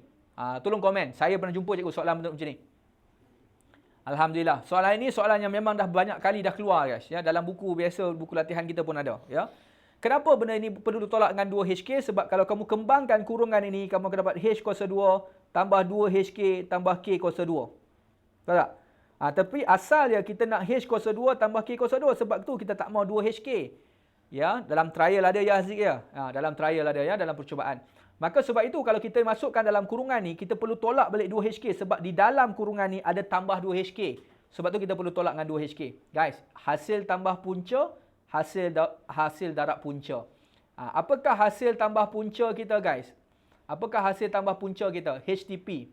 Tolong komen. Saya pernah jumpa cikgu soalan benda macam ni. Alhamdulillah. Soalan ini soalan yang memang dah banyak kali dah keluar guys. Ya, dalam buku biasa, buku latihan kita pun ada. Ya. Kenapa benda ini perlu ditolak dengan 2HK? Sebab kalau kamu kembangkan kurungan ini, kamu akan dapat H kuasa 2 tambah 2HK tambah K kuasa 2. Tahu tak? Tapi asal dia kita nak H kuasa 2 tambah K kuasa 2. Sebab tu kita tak mau 2HK. Ya, dalam trial ada ya Haziq ya. Dalam trial ada ya, dalam percubaan. Maka sebab itu kalau kita masukkan dalam kurungan ni, kita perlu tolak balik 2HK. Sebab di dalam kurungan ni ada tambah 2HK. Sebab tu kita perlu tolak dengan 2HK. Guys, hasil tambah punca, hasil darab punca. Apakah hasil tambah punca kita guys? Apakah hasil tambah punca kita? HTP.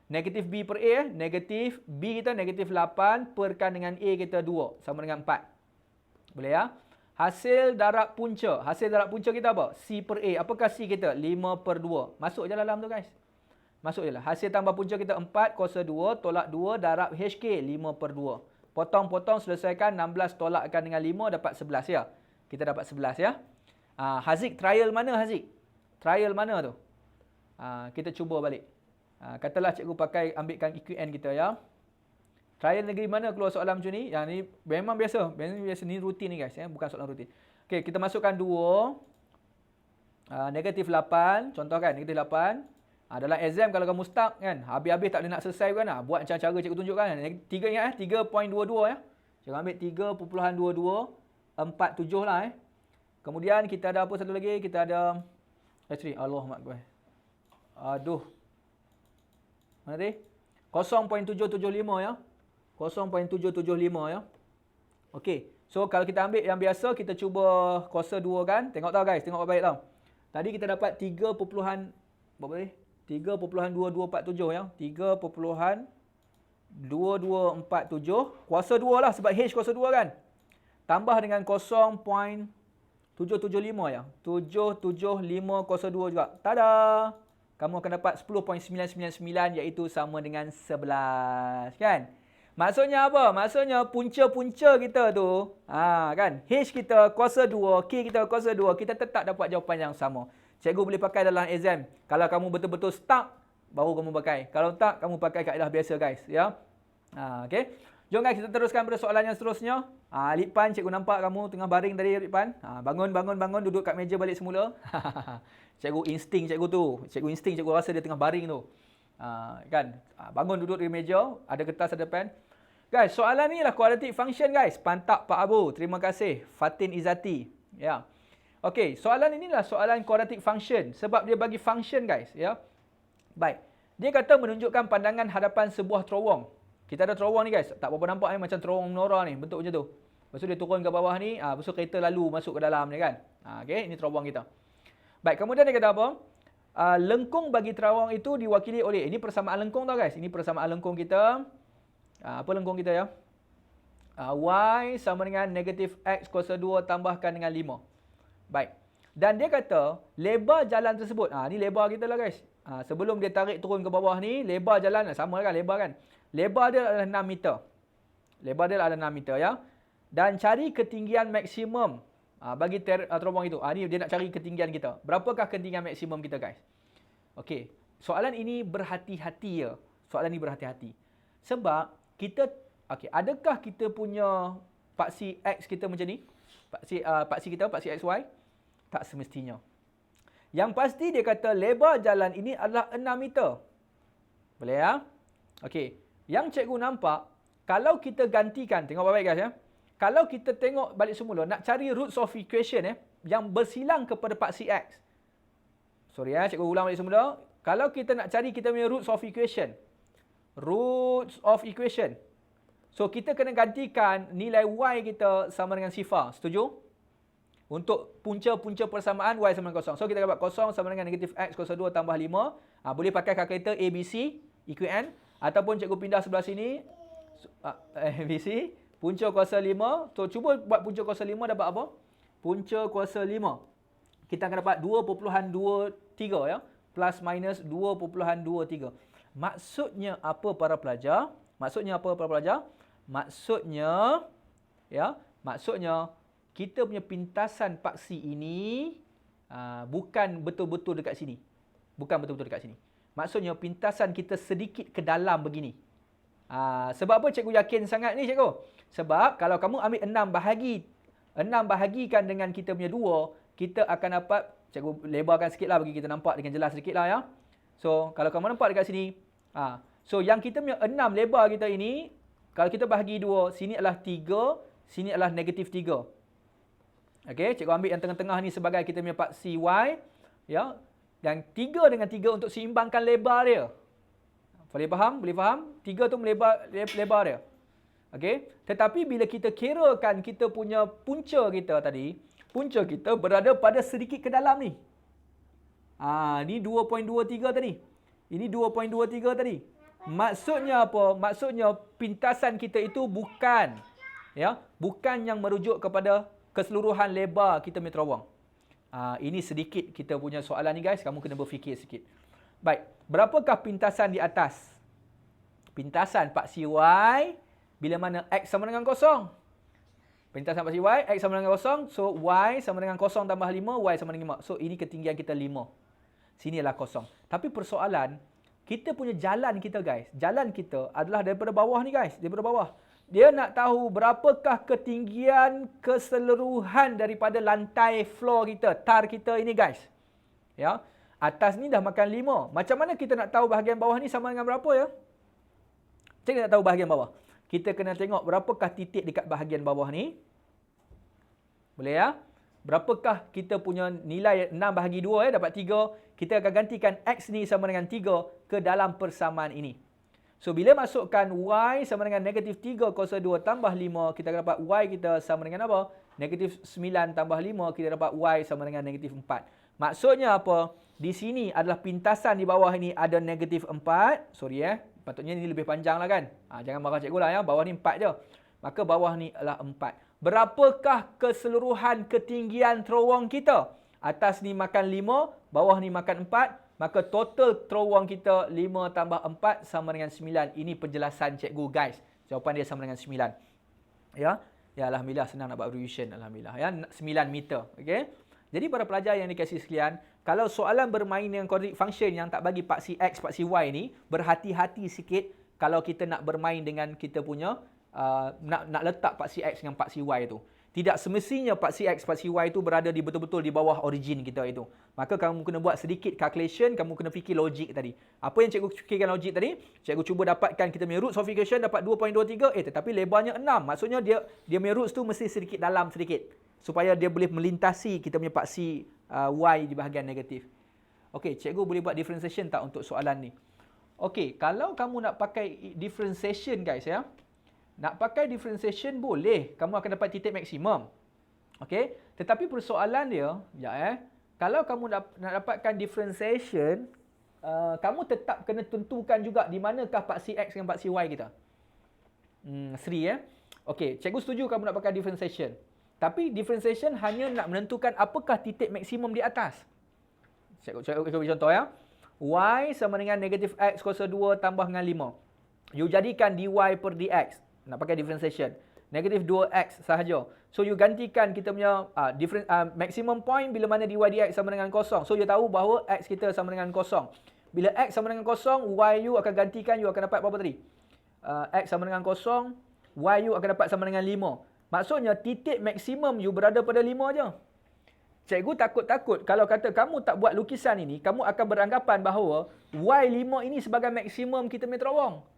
Negatif B per A. Negatif B kita negatif 8 perkan dengan A kita 2. Sama dengan 4. Boleh ya? Hasil darab punca. Hasil darab punca kita apa? C per A. Apakah C kita? 5 per 2. Masuk je dalam tu guys. Masuk je lah. Hasil tambah punca kita 4 kuasa 2 tolak 2 darab HK 5 per 2. Potong-potong selesaikan 16 tolakkan dengan 5 dapat 11 ya. Kita dapat 11 ya. Haziq trial mana Haziq? Trial mana tu? Kita cuba balik. Katalah cikgu ambilkan EQN kita ya. Trial negeri mana keluar soalan macam ni? Yang ni memang biasa. Biasa ni rutin ni guys ya, bukan soalan rutin. Okey, kita masukkan 2. Negatif 8, contoh kan, negatif 8. Dalam exam kalau kamu stuck kan, habis-habis tak boleh nak selesai kan, buat macam cara cikgu tunjukkan. 3 ingat 3.22 ya. Cikgu ambil 3.2247 lah Kemudian kita ada apa satu lagi? Kita ada Allahuakbar. Aduh. Mana tadi? 0.775 ya. 0.775 ya. Okey. So kalau kita ambil yang biasa, kita cuba kuasa 2 kan. Tengok tau guys, tengok baik tau. Tadi kita dapat 3.2247 ya. 3.2247 kuasa 2 lah sebab H kuasa 2 kan. Tambah dengan 0.775 ya. 775 kuasa 2 juga. Tada! Kamu akan dapat 10.999 iaitu sama dengan 11 kan. Maksudnya apa? Maksudnya punca-punca kita tu, kan? H kita kuasa 2, K kita kuasa 2, kita tetap dapat jawapan yang sama. Cikgu boleh pakai dalam exam. Kalau kamu betul-betul stuck, baru kamu pakai. Kalau tak, kamu pakai kaedah biasa guys, ya. Okey. Jom guys, kita teruskan pada soalan yang seterusnya. Lipan, cikgu nampak kamu tengah baring tadi, Lipan. Bangun, duduk kat meja balik semula. Cikgu insting cikgu tu. Cikgu insting cikgu rasa dia tengah baring tu. Kan? Bangun duduk di meja, ada kertas, ada pen. Guys, soalan ni lah quadratic function guys. Pantak Pak Abu. Terima kasih. Fatin Izati. Ya. Okey, soalan ini lah soalan quadratic function sebab dia bagi function guys, ya. Baik. Dia kata menunjukkan pandangan hadapan sebuah terowong. Kita ada terowong ni guys. Tak berapa nampak ni macam terowong menora ni, bentuk macam tu. Lepas tu dia turun ke bawah ni, lepas tu kereta lalu masuk ke dalam ni kan. Okey, ini terowong kita. Baik, kemudian dia kata apa? Lengkung bagi terowong itu diwakili oleh, ini persamaan lengkung tau guys. Ini persamaan lengkung kita. Apa lengkung kita ya? Y sama dengan negatif X kuasa 2 tambahkan dengan 5. Baik. Dan dia kata, lebar jalan tersebut. Ni lebar kita lah guys. Sebelum dia tarik turun ke bawah ni, lebar jalan, sama kan lebar kan? Lebar dia adalah 6 meter. Lebar dia adalah 6 meter ya. Dan cari ketinggian maksimum bagi terowong itu. Ni dia nak cari ketinggian kita. Berapakah ketinggian maksimum kita guys? Okey. Soalan ini berhati-hati ya. Soalan ini berhati-hati. Sebab kita, adakah kita punya paksi X kita macam ni? Paksi kita, paksi XY? Tak semestinya. Yang pasti dia kata lebar jalan ini adalah 6 meter. Boleh ya? Okey. Yang cikgu nampak, kalau kita gantikan, tengok baik-baik guys ya. Kalau kita tengok balik semula, nak cari roots of equation yang bersilang kepada paksi X. Sorry ya, cikgu ulang balik semula. Kalau kita nak cari kita punya roots of equation. Roots of equation. So, kita kena gantikan nilai Y kita sama dengan sifar. Setuju? Untuk punca-punca persamaan Y sama dengan kosong. So, kita dapat kosong sama dengan negatif X kuasa 2 tambah 5. Boleh pakai kalkulator ABC, EQN. Ataupun cikgu pindah sebelah sini. ABC. Punca kuasa 5. So, cuba buat punca kuasa 5 dapat apa? Punca kuasa 5. Kita akan dapat 2.23 ya. Plus minus 2.23. Maksudnya apa para pelajar? Maksudnya kita punya pintasan paksi ini bukan betul-betul dekat sini. Maksudnya pintasan kita sedikit ke dalam begini. Sebab apa cikgu yakin sangat ni cikgu? Sebab kalau kamu ambil 6 bahagikan dengan kita punya 2, kita akan dapat, cikgu lebarkan sikit lah bagi kita nampak dengan jelas sikit lah ya. So, kalau kamu nampak dekat sini, so yang kita punya 6 lebar kita ini, kalau kita bahagi 2, sini adalah 3, sini adalah negatif 3. Okey, cikgu ambil yang tengah-tengah ni sebagai kita punya paksi Y, ya. Dan 3 dengan 3 untuk seimbangkan lebar dia. Boleh faham? 3 tu lebar dia. Okey, tetapi bila kita kirakan kita punya punca kita tadi, punca kita berada pada sedikit ke dalam ni. Ni 2.23 tadi. Ini 2.23 tadi. Maksudnya apa? Maksudnya pintasan kita itu bukan yang merujuk kepada keseluruhan lebar kita punya terowong. Ini sedikit kita punya soalan ni guys, kamu kena berfikir sikit. Baik, berapakah pintasan di atas? Pintasan paksi Y bila mana X sama dengan 0. Pintasan paksi Y, X sama dengan 0. So, Y sama dengan 0 tambah 5, Y sama dengan 5. So, ini ketinggian kita 5. Sini adalah 0. Tapi persoalan, kita punya jalan kita guys. Jalan kita adalah daripada bawah ni guys. Daripada bawah. Dia nak tahu berapakah ketinggian keseluruhan daripada lantai floor kita, tar kita ini guys. Ya. Atas ni dah makan 5. Macam mana kita nak tahu bahagian bawah ni sama dengan berapa ya? Kita nak tahu bahagian bawah. Kita kena tengok berapakah titik dekat bahagian bawah ni. Boleh ya? Berapakah kita punya nilai 6 bahagi 2 ya, dapat 3. Kita akan gantikan X ni sama dengan 3 ke dalam persamaan ini. So, bila masukkan Y sama dengan negatif 3 kuasa 2 tambah 5, kita akan dapat Y kita sama dengan apa? Negatif 9 tambah 5, kita dapat Y sama dengan negatif 4. Maksudnya apa? Di sini adalah pintasan di bawah ini ada negatif 4. Sorry patutnya ini lebih panjang lah kan. Jangan marah cikgu lah ya. Bawah ni 4 je. Maka bawah ni adalah 4. Berapakah keseluruhan ketinggian terowong kita? Atas ni makan 5, bawah ni makan 4. Maka total terowong kita 5 tambah 4 sama dengan 9. Ini penjelasan cikgu guys. Jawapan dia sama dengan 9. Ya. Ya alhamdulillah senang nak buat revision alhamdulillah ya. 9 meter. Okey. Jadi para pelajar yang dikasihi sekalian, kalau soalan bermain dengan quadratic function yang tak bagi paksi X, paksi Y ni, berhati-hati sikit kalau kita nak bermain dengan kita punya nak letak paksi X dengan paksi Y tu. Tidak semestinya paksi X, paksi Y tu berada di betul-betul di bawah origin kita itu. Maka kamu kena buat sedikit calculation, kamu kena fikir logik tadi. Apa yang cikgu fikirkan logik tadi? Cikgu cuba dapatkan kita punya roots of equation dapat 2.23, tetapi lebarnya 6. Maksudnya dia punya roots tu mesti sedikit dalam sedikit. Supaya dia boleh melintasi kita punya paksi Y di bahagian negatif. Okey, cikgu boleh buat differentiation tak untuk soalan ni? Okey, kalau kamu nak pakai differentiation guys ya. Nak pakai differentiation boleh. Kamu akan dapat titik maksimum. Okey, tetapi persoalan dia, kalau kamu nak dapatkan differentiation, kamu tetap kena tentukan juga di manakah paksi X dengan paksi Y kita. Seri Okey, cikgu setuju kamu nak pakai differentiation. Tapi differentiation hanya nak menentukan apakah titik maksimum di atas. Cikgu beri contoh ya. Y sama dengan negatif X kuasa 2 tambah dengan 5. You jadikan dy per dx. Nak pakai differentiation. Negatif 2x sahaja. So, you gantikan kita punya maximum point bila mana dy dx sama dengan kosong. So, you tahu bahawa x kita sama dengan kosong. Bila x sama dengan kosong, y you akan gantikan, you akan dapat apa tadi? X sama dengan kosong, y you akan dapat sama dengan 5. Maksudnya, titik maksimum you berada pada 5 je. Cikgu takut-takut kalau kata kamu tak buat lukisan ini, kamu akan beranggapan bahawa y5 ini sebagai maksimum kita punya terowong.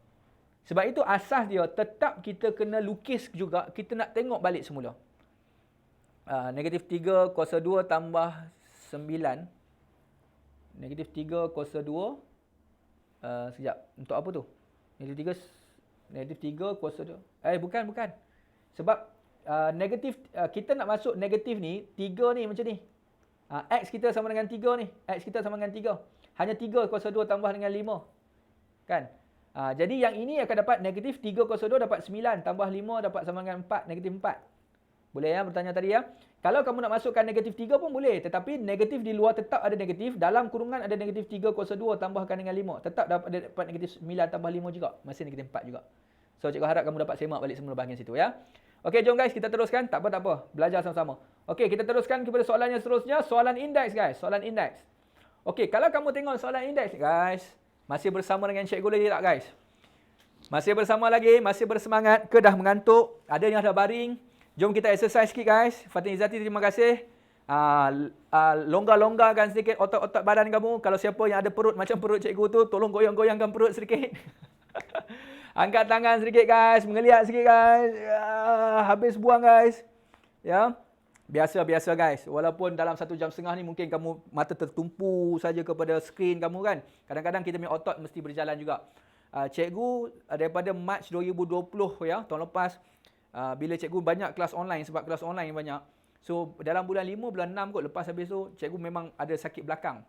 Sebab itu asas dia tetap kita kena lukis juga, kita nak tengok balik semula. Negatif 3 kuasa 2 tambah 9. Negatif 3 kuasa 2. Sekejap, untuk apa tu? Negatif 3 kuasa 2. Bukan. Sebab negatif, kita nak masuk negatif ni, 3 ni macam ni. X kita sama dengan 3 ni. X kita sama dengan 3. Hanya 3 kuasa 2 tambah dengan 5. Kan? Jadi yang ini akan dapat negatif 3 kuasa 2 dapat 9. Tambah 5 dapat sama dengan 4. Negatif 4. Boleh ya bertanya tadi ya. Kalau kamu nak masukkan negatif 3 pun boleh. Tetapi negatif di luar tetap ada negatif. Dalam kurungan ada negatif 3 kuasa 2 tambahkan dengan 5. Tetap dapat negatif 9 tambah 5 juga. Masih negatif 4 juga. So cikgu harap kamu dapat semak balik semula bahagian situ ya. Okey jom guys kita teruskan. Tak apa. Belajar sama-sama. Okey kita teruskan kepada soalan yang seterusnya. Soalan indeks guys. Soalan indeks. Okey kalau kamu tengok soalan indeks guys. Masih bersama dengan cikgu lagi tak guys? Masih bersama lagi? Masih bersemangat ke dah mengantuk? Ada yang dah baring? Jom kita exercise sikit guys. Fatin Izzati terima kasih. Longgar-longgarkan sedikit otot-otot badan kamu. Kalau siapa yang ada perut macam perut cikgu tu, tolong goyang-goyangkan perut sedikit. Angkat tangan sedikit guys. Mengeliat sikit guys. Habis buang guys. Ya. Biasa-biasa guys. Walaupun dalam 1 jam setengah ni mungkin kamu mata tertumpu saja kepada skrin kamu kan. Kadang-kadang kita punya otot mesti berjalan juga. Cikgu daripada Mac 2020 ya, tahun lepas, bila cikgu banyak kelas online sebab kelas online banyak. So dalam bulan 5, bulan 6 kot lepas habis tu cikgu memang ada sakit belakang.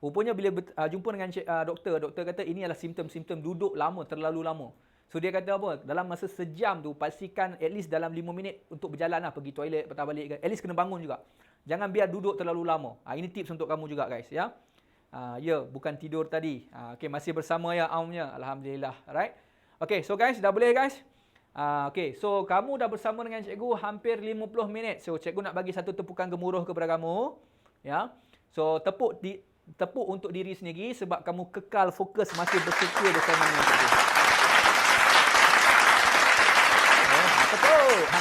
Rupanya bila jumpa dengan doktor kata ini adalah simptom-simptom duduk lama, terlalu lama. So dia kata apa? Dalam masa sejam tu pastikan at least dalam 5 minit untuk berjalan lah, pergi toilet, patah balik. At least kena bangun juga. Jangan biar duduk terlalu lama. Ini tips untuk kamu juga guys ya. Bukan tidur tadi. Okey masih bersama ya Aumnya. Alhamdulillah. Alright. Okey so guys dah boleh guys? Okey so kamu dah bersama dengan cikgu hampir 50 minit. So cikgu nak bagi satu tepukan gemuruh kepada kamu. Ya. So tepuk untuk diri sendiri sebab kamu kekal fokus masih bersetia bersama dengan cikgu.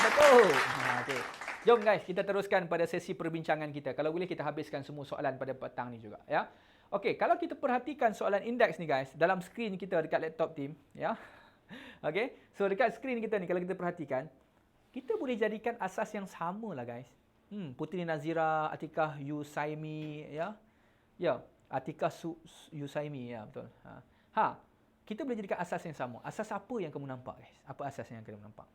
Betul. Okay. Jom guys, kita teruskan pada sesi perbincangan kita. Kalau boleh kita habiskan semua soalan pada petang ni juga, ya. Okey, kalau kita perhatikan soalan indeks ni guys, dalam skrin kita dekat laptop team, ya. Okey, so dekat skrin kita ni kalau kita perhatikan, kita boleh jadikan asas yang sama lah guys. Putri Nazira, Atikah Yusaimi, ya. Ya, Atikah Yusaimi, ya betul. Kita boleh jadikan asas yang sama. Asas apa yang kamu nampak guys? Apa asas yang kamu nampak?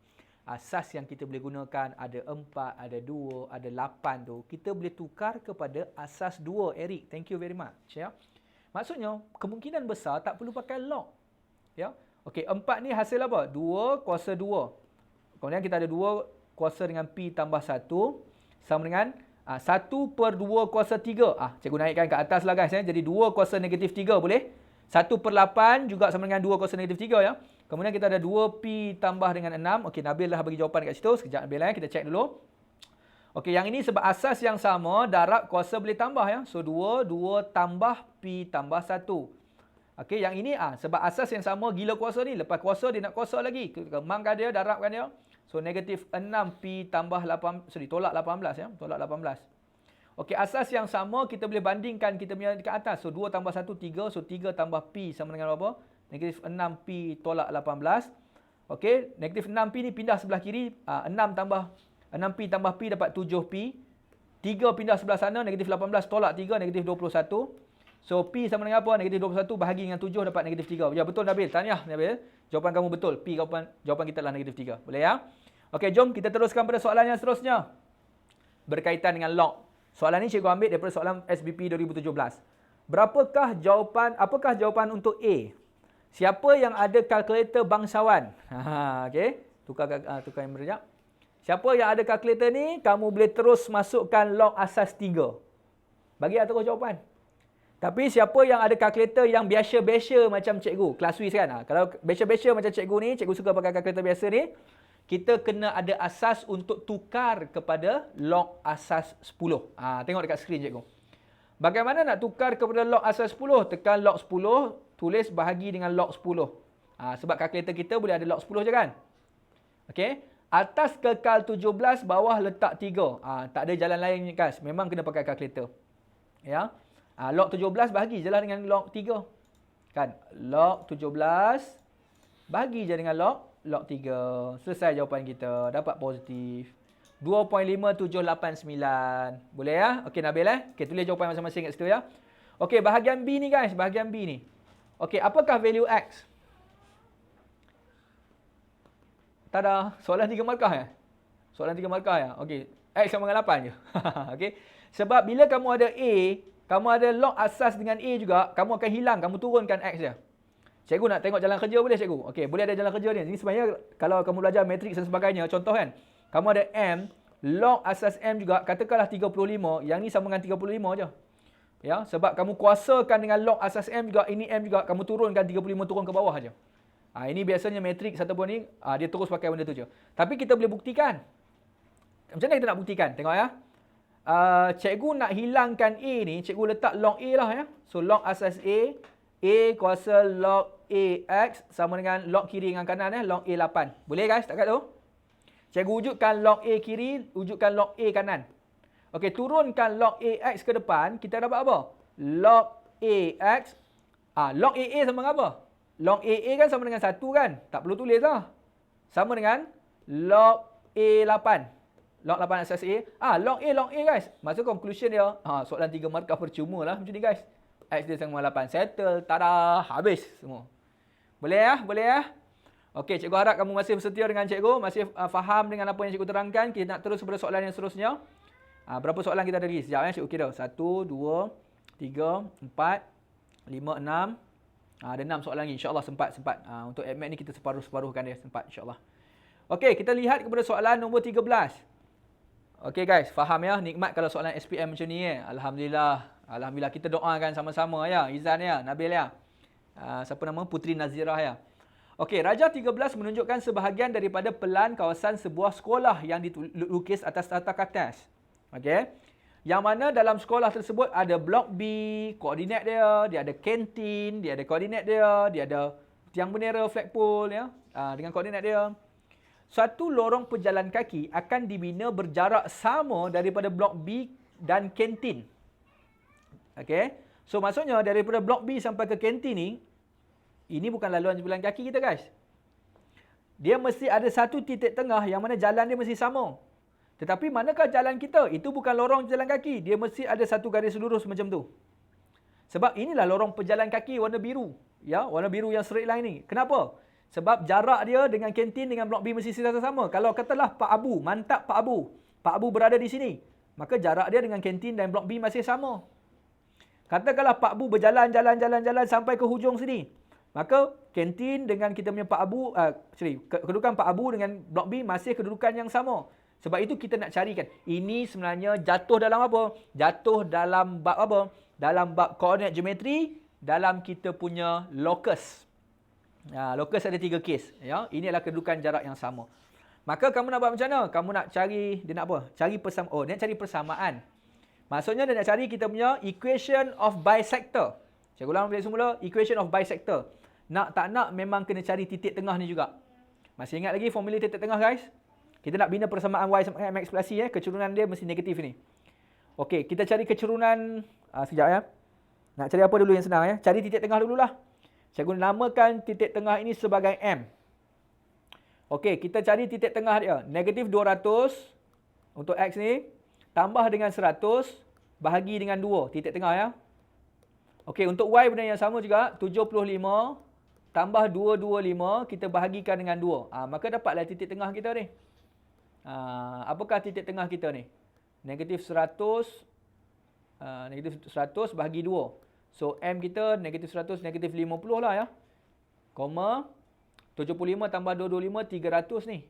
Asas yang kita boleh gunakan ada 4, ada 2, ada 8 tu. Kita boleh tukar kepada asas 2, Eric. Thank you very much. Ya. Maksudnya, kemungkinan besar tak perlu pakai log. Ya. Okey, 4 ni hasil apa? 2 kuasa 2. Kemudian kita ada 2 kuasa dengan P tambah 1. Sama dengan 1 per 2 kuasa 3. Cikgu naikkan ke atas lah guys. Jadi 2 kuasa negatif 3 boleh? 1 per 8 juga sama dengan 2 kuasa negatif 3 ya. Kemudian kita ada 2P tambah dengan 6. Okey, Nabil dah bagi jawapan kat situ. Sekejap Nabil kita cek dulu. Okey, yang ini sebab asas yang sama, darab kuasa boleh tambah ya. So 2 tambah P tambah 1. Okey, yang ini sebab asas yang sama gila kuasa ni. Lepas kuasa dia nak kuasa lagi. Kemangkan dia, darabkan dia. So negatif 6P tambah 8, tolak 18 ya. Tolak 18. Okey, asas yang sama kita boleh bandingkan kita punya dekat atas. So 2 tambah 1, 3. So 3 tambah P sama dengan berapa? Negatif 6P tolak 18. Okey, negatif 6P ni pindah sebelah kiri. 6P tambah P dapat 7P. 3 pindah sebelah sana, negatif 18 tolak 3, negatif 21. So P sama dengan apa? Negatif 21 bahagi dengan 7 dapat negatif 3. Ya, betul Nabil. Tahniah Nabil. Jawapan kamu betul. P jawapan kita adalah negatif 3. Boleh ya? Okey, jom kita teruskan pada soalan yang seterusnya. Berkaitan dengan log. Soalan ni cikgu ambil daripada soalan SBP 2017. Apakah jawapan untuk A? Siapa yang ada kalkulator bangsawan? Okey, tukar yang berjap. Siapa yang ada kalkulator ni, kamu boleh terus masukkan log asas 3. Bagi terus jawapan. Tapi siapa yang ada kalkulator yang biasa-biasa macam cikgu, kelas Swiss kan? Kalau biasa-biasa macam cikgu ni, cikgu suka pakai kalkulator biasa ni, kita kena ada asas untuk tukar kepada log asas 10. Tengok dekat skrin cikgu. Bagaimana nak tukar kepada log asas 10? Tekan log 10, tulis bahagi dengan log 10. Sebab kalkulator kita boleh ada log 10 je kan? Okey. Atas kekal 17, bawah letak 3. Tak ada jalan lain guys. Memang kena pakai kalkulator. Ya. Log 17 bahagi je lah dengan log 3. Kan? Log 17 bahagi je dengan log 3. Selesai jawapan kita. Dapat positif. 2.5789. Boleh ya? Okey Nabil Okey, tulis jawapan masing-masing kat situ ya. Okey, bahagian B ni guys. Bahagian B ni. Okey, apakah value X? Tada. Soalan 3 markah ya? Soalan 3 markah ya? Okey. X sama dengan 8 je. Okey. Sebab bila kamu ada A, kamu ada log asas dengan A juga, kamu akan hilang. Kamu turunkan X dia. Cikgu nak tengok jalan kerja boleh cikgu? Okey, boleh ada jalan kerja ni. Ini sebenarnya kalau kamu belajar matriks dan sebagainya, contoh kan. Kamu ada M, log asas M juga, katakanlah 35, yang ni sama dengan 35 je. Ya, sebab kamu kuasakan dengan log asas M juga, ini M juga, kamu turunkan 35 turun ke bawah aja. Ini biasanya matriks ataupun ni, dia terus pakai benda tu je. Tapi kita boleh buktikan. Macam mana kita nak buktikan? Tengok ya. Cikgu nak hilangkan A ni, cikgu letak log A lah ya. So log asas A kuasa log AX sama dengan log kiri dengan kanan log A8. Boleh guys, tak kat tu? Cikgu wujudkan log A kiri, wujudkan log A kanan. Okey, turunkan log AX ke depan, kita dapat apa? Log AX. Log AA sama dengan apa? Log AA kan sama dengan 1 kan? Tak perlu tulis lah. Sama dengan log A8. Log 8 asas A. Log A guys. Maksud conclusion dia, soalan 3 markah percuma lah macam ni guys. X dia sama 8. Settle. Tada. Habis semua. Boleh ya? Boleh ya? Okey, cikgu harap kamu masih bersetia dengan cikgu. Masih faham dengan apa yang cikgu terangkan. Kita nak terus pada soalan yang seterusnya. Berapa soalan kita ada lagi? Sekejap ya, cikgu kira. 1, 2, 3, 4, 5, 6. Ada 6 soalan lagi. InsyaAllah sempat. Untuk AdMath ni kita separuh-separuhkan dia. Sempat insyaAllah. Okey, kita lihat kepada soalan nombor 13. Okey guys, faham ya? Nikmat kalau soalan SPM macam ni Alhamdulillah. Alhamdulillah, kita doakan sama-sama ya. Izan ya, Nabil ya. Siapa nama? Putri Nazira ya. Okey, Raja 13 menunjukkan sebahagian daripada pelan kawasan sebuah sekolah yang dilukis atas tata kertas. Okey. Yang mana dalam sekolah tersebut ada blok B, koordinat dia ada kantin, dia ada koordinat dia ada tiang bendera, flagpole ya, dengan koordinat dia. suatu lorong pejalan kaki akan dibina berjarak sama daripada blok B dan kantin. Okey. So maksudnya daripada blok B sampai ke kantin ni, ini bukan laluan pejalan kaki kita guys. Dia mesti ada satu titik tengah yang mana jalan dia mesti sama. Tetapi manakah jalan kita? Itu bukan lorong pejalan kaki. Dia mesti ada satu garis lurus macam tu. Sebab inilah lorong pejalan kaki warna biru. Ya, warna biru yang straight line ni. Kenapa? Sebab jarak dia dengan kantin dengan blok B mesti sama. Kalau katalah Pak Abu, mantap Pak Abu. Pak Abu berada di sini. Maka jarak dia dengan kantin dan blok B masih sama. Katakanlah Pak Abu berjalan sampai ke hujung sini. Maka kantin dengan kita punya Pak Abu, kedudukan Pak Abu dengan blok B masih kedudukan yang sama. Sebab itu kita nak carikan. Ini sebenarnya jatuh dalam apa? Jatuh dalam bab apa? Dalam bab koordinat geometri, dalam kita punya locus. Locus ada 3 kes. Ya, ini adalah kedudukan jarak yang sama. Maka kamu nak buat macam mana? Kamu nak cari, dia nak apa? Cari persamaan. Oh, dia nak cari persamaan. Maksudnya dia nak cari kita punya equation of bisector. Cikgu ulang balik semula, equation of bisector. Nak tak nak memang kena cari titik tengah ni juga. Masih ingat lagi formula titik tengah guys? Kita nak bina persamaan y sama mx plus c, kecurunan dia mesti negatif ni. Okey, kita cari kecurunan, sekejap ya. Nak cari apa dulu yang senang ya? Cari titik tengah dululah. Cikgu namakan titik tengah ini sebagai M. Okey, kita cari titik tengah dia. Negatif 200 untuk X ni. Tambah dengan 100, bahagi dengan 2. Titik tengah ya. Okey, untuk Y benda yang sama juga. 75 tambah 225, kita bahagikan dengan 2. Maka dapatlah titik tengah kita ni. Apakah titik tengah kita ni? Negatif 100 bahagi 2. So, M kita negatif 100, negatif 50 lah ya. Koma, 75 tambah 225, 300 ni.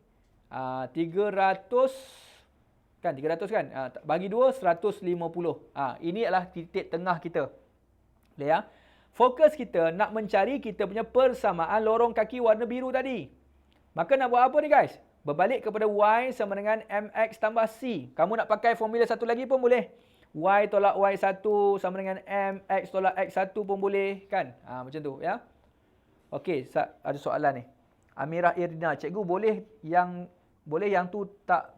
300 kan? Bagi 2, 150. Ini adalah titik tengah kita. Boleh ya? Fokus kita nak mencari kita punya persamaan lorong kaki warna biru tadi. Maka nak buat apa ni guys? Berbalik kepada Y sama dengan MX tambah C. Kamu nak pakai formula satu lagi pun boleh. Y tolak Y1 sama dengan MX tolak X1 pun boleh kan? Macam tu ya. Okey, ada soalan ni. Amirah Irdina, cikgu boleh yang tu tak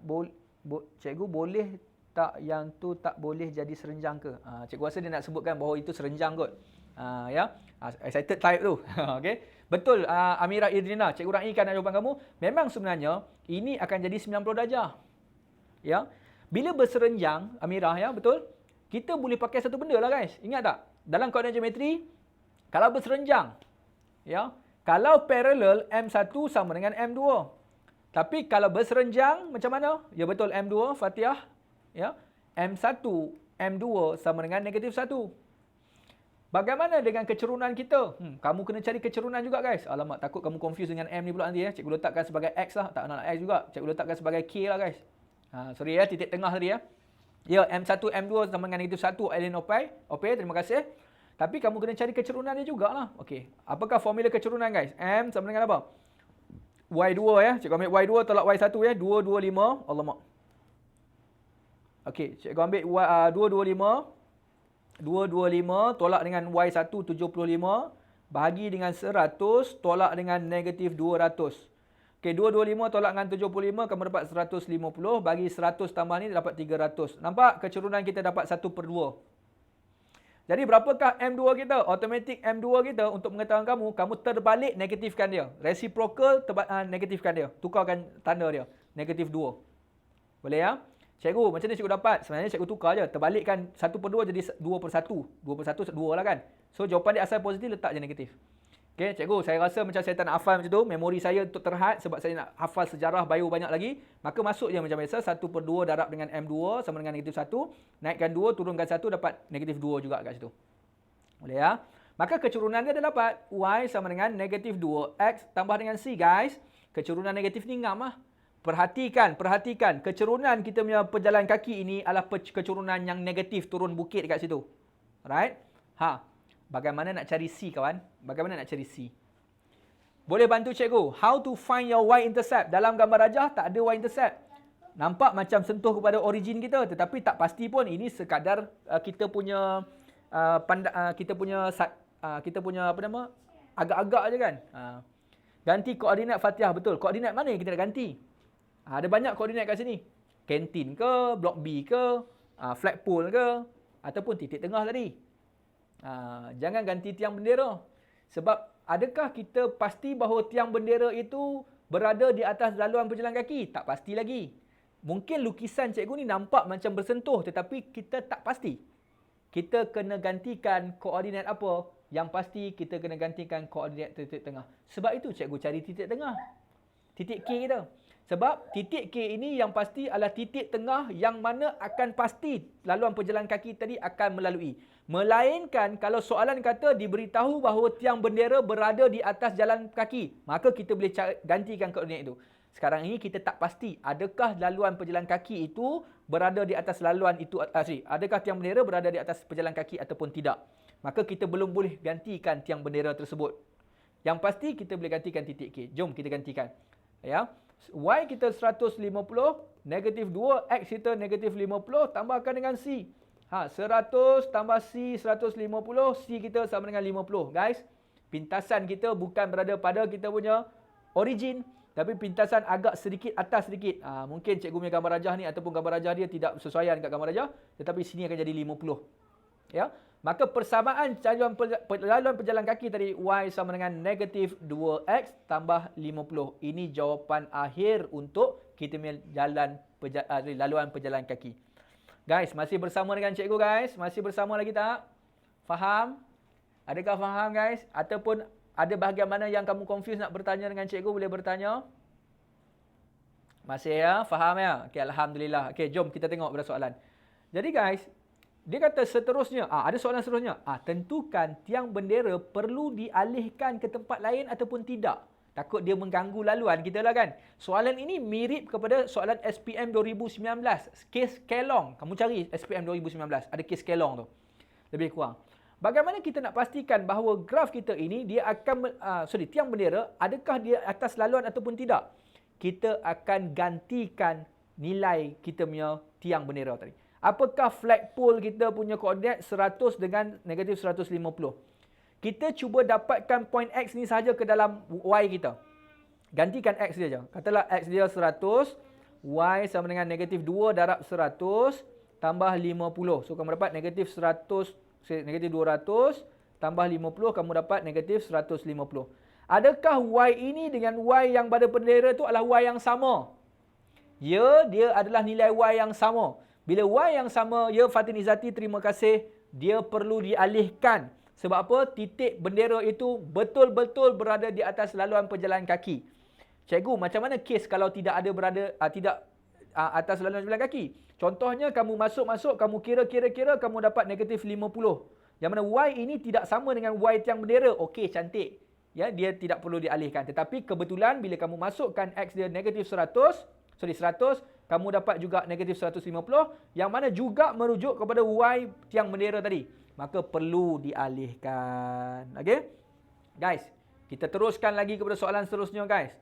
cikgu boleh tak yang tu tak boleh jadi serenjang ke? Cikgu rasa dia nak sebutkan bahawa itu serenjang kot. Ya. Excited type tu. Okey. Betul Amirah Irdina, cikgu raikan jawapan kamu. Memang sebenarnya ini akan jadi 90 darjah. Ya. Bila berserenjang Amirah ya, betul? Kita boleh pakai satu benda lah guys. Ingat tak? Dalam koordinat geometri kalau berserenjang ya, kalau parallel M1 sama dengan M2. Tapi kalau berserenjang macam mana? Ya betul M2 Fatihah ya. M1 M2 sama dengan negatif 1. Bagaimana dengan kecurunan kita? Kamu kena cari kecurunan juga guys. Alamak, takut kamu confuse dengan M ni pula nanti ya. Cikgu letakkan sebagai X lah. Tak nak X juga. Cikgu letakkan sebagai K lah guys. Sorry ya, titik tengah tadi ya. Ya, M1, M2 sama dengan negatif 1 alien OP. Terima kasih. Tapi kamu kena cari kecurunan dia jugalah. Okey. Apakah formula kecurunan guys? M sama dengan apa? Y2 ya. Cikgu ambil Y2 tolak Y1 ya. 225. Alamak. Okey, cikgu ambil 225. 225 tolak dengan Y1 75 bahagi dengan 100 tolak dengan negatif 200. Okey, 225 tolak dengan 75 kamu dapat 150 bagi 100 tambah ni dapat 300. Nampak kecurunan kita dapat 1/2. Jadi berapakah M2 kita? Automatic M2 kita untuk pengetahuan kamu terbalik negatifkan dia. Reciprocal negatifkan dia. Tukarkan tanda dia. Negatif 2. Boleh ya? Cikgu, macam mana cikgu dapat? Sebenarnya cikgu tukar je. Terbalikkan 1/2 jadi 2/1. 2/1 2 lah kan? So, jawapan dia asal positif, letak je negatif. Okey, cikgu, saya rasa macam saya tak nak hafal macam tu. Memori saya untuk terhad sebab saya nak hafal sejarah bio banyak lagi. Maka masuk je macam biasa. 1/2 darab dengan M2 sama dengan negatif 1. Naikkan 2, turunkan 1, dapat negatif 2 juga kat situ. Boleh ya? Maka kecurunan dia dah dapat. Y sama dengan negatif 2. X tambah dengan C, guys. Kecurunan negatif ni ngam lah. Perhatikan. Kecurunan kita punya pejalan kaki ini adalah kecurunan yang negatif turun bukit dekat situ. Alright? Bagaimana nak cari C, kawan? Bagaimana nak cari C? Boleh bantu cikgu? How to find your Y-intercept? Dalam gambar rajah tak ada Y-intercept. Nampak macam sentuh kepada origin kita. Tetapi tak pasti pun. Ini sekadar kita punya apa nama? Agak-agak je kan? Ganti koordinat Fatihah. Betul. Koordinat mana yang kita nak ganti? Ada banyak koordinat kat sini. Kantin ke, blok B ke, flagpole ke, ataupun titik tengah tadi. Jangan ganti tiang bendera. Sebab adakah kita pasti bahawa tiang bendera itu berada di atas laluan pejalan kaki? Tak pasti lagi. Mungkin lukisan cikgu ni nampak macam bersentuh tetapi kita tak pasti. Kita kena gantikan koordinat apa? Yang pasti kita kena gantikan koordinat titik tengah. Sebab itu cikgu cari titik tengah. Titik K kita. Sebab titik K ini yang pasti adalah titik tengah yang mana akan pasti laluan pejalan kaki tadi akan melalui. Melainkan kalau soalan kata diberitahu bahawa tiang bendera berada di atas jalan kaki, maka kita boleh gantikan koordinat itu. Sekarang ini kita tak pasti adakah laluan pejalan kaki itu berada di atas laluan itu, adakah tiang bendera berada di atas pejalan kaki ataupun tidak. Maka kita belum boleh gantikan tiang bendera tersebut. Yang pasti kita boleh gantikan titik K. Jom kita gantikan. Ya. Y kita 150, negatif 2, X kita negatif 50, tambahkan dengan C. 100 tambah C 150, C kita sama dengan 50. Guys, pintasan kita bukan berada pada kita punya origin, tapi pintasan agak sedikit atas sedikit. Mungkin cikgu punya gambar rajah ni ataupun gambar rajah dia tidak sesuaian dekat gambar rajah, tetapi sini akan jadi 50. Ya. Maka persamaan laluan pejalan kaki tadi Y sama dengan negatif 2X tambah 50. Ini jawapan akhir untuk kita punya laluan pejalan kaki. Guys, masih bersama dengan cikgu guys? Masih bersama lagi tak? Faham? Adakah faham guys? Ataupun ada bahagian mana yang kamu confuse nak bertanya dengan cikgu, boleh bertanya? Masih ya? Faham ya? Okey, alhamdulillah. Okey, jom kita tengok pada soalan. Jadi guys, dia kata seterusnya, ada soalan seterusnya. Tentukan tiang bendera perlu dialihkan ke tempat lain ataupun tidak. Takut dia mengganggu laluan kita lah kan. Soalan ini mirip kepada soalan SPM 2019. Kes Kelong. Kamu cari SPM 2019. Ada kes Kelong tu. Lebih kurang. Bagaimana kita nak pastikan bahawa graf kita ini, dia akan, tiang bendera, adakah dia atas laluan ataupun tidak? Kita akan gantikan nilai kita punya tiang bendera tadi. Apakah flagpole kita punya koordinat 100 dengan negatif 150? Kita cuba dapatkan point X ni sahaja ke dalam Y kita. Gantikan X dia je. Katalah X dia 100, Y sama dengan negatif 2 darab 100 tambah 50. So kamu dapat negatif 100, negatif 200 tambah 50, kamu dapat negatif 150. Adakah Y ini dengan Y yang pada bendera tu adalah Y yang sama? Ya, dia adalah nilai Y yang sama. Bila Y yang sama, ya Fatin Izzati, terima kasih, dia perlu dialihkan. Sebab apa? Titik bendera itu betul-betul berada di atas laluan pejalan kaki. Cikgu, macam mana kes kalau tidak ada berada tidak atas laluan pejalan kaki? Contohnya, kamu masuk-masuk, kamu kira-kira, kamu dapat negatif 50. Yang mana Y ini tidak sama dengan Y tiang bendera. Okey, cantik. Ya, dia tidak perlu dialihkan. Tetapi kebetulan bila kamu masukkan X dia negatif 100, kamu dapat juga negatif 150, yang mana juga merujuk kepada Y tiang bendera tadi. Maka perlu dialihkan. Okey? Guys, kita teruskan lagi kepada soalan seterusnya guys.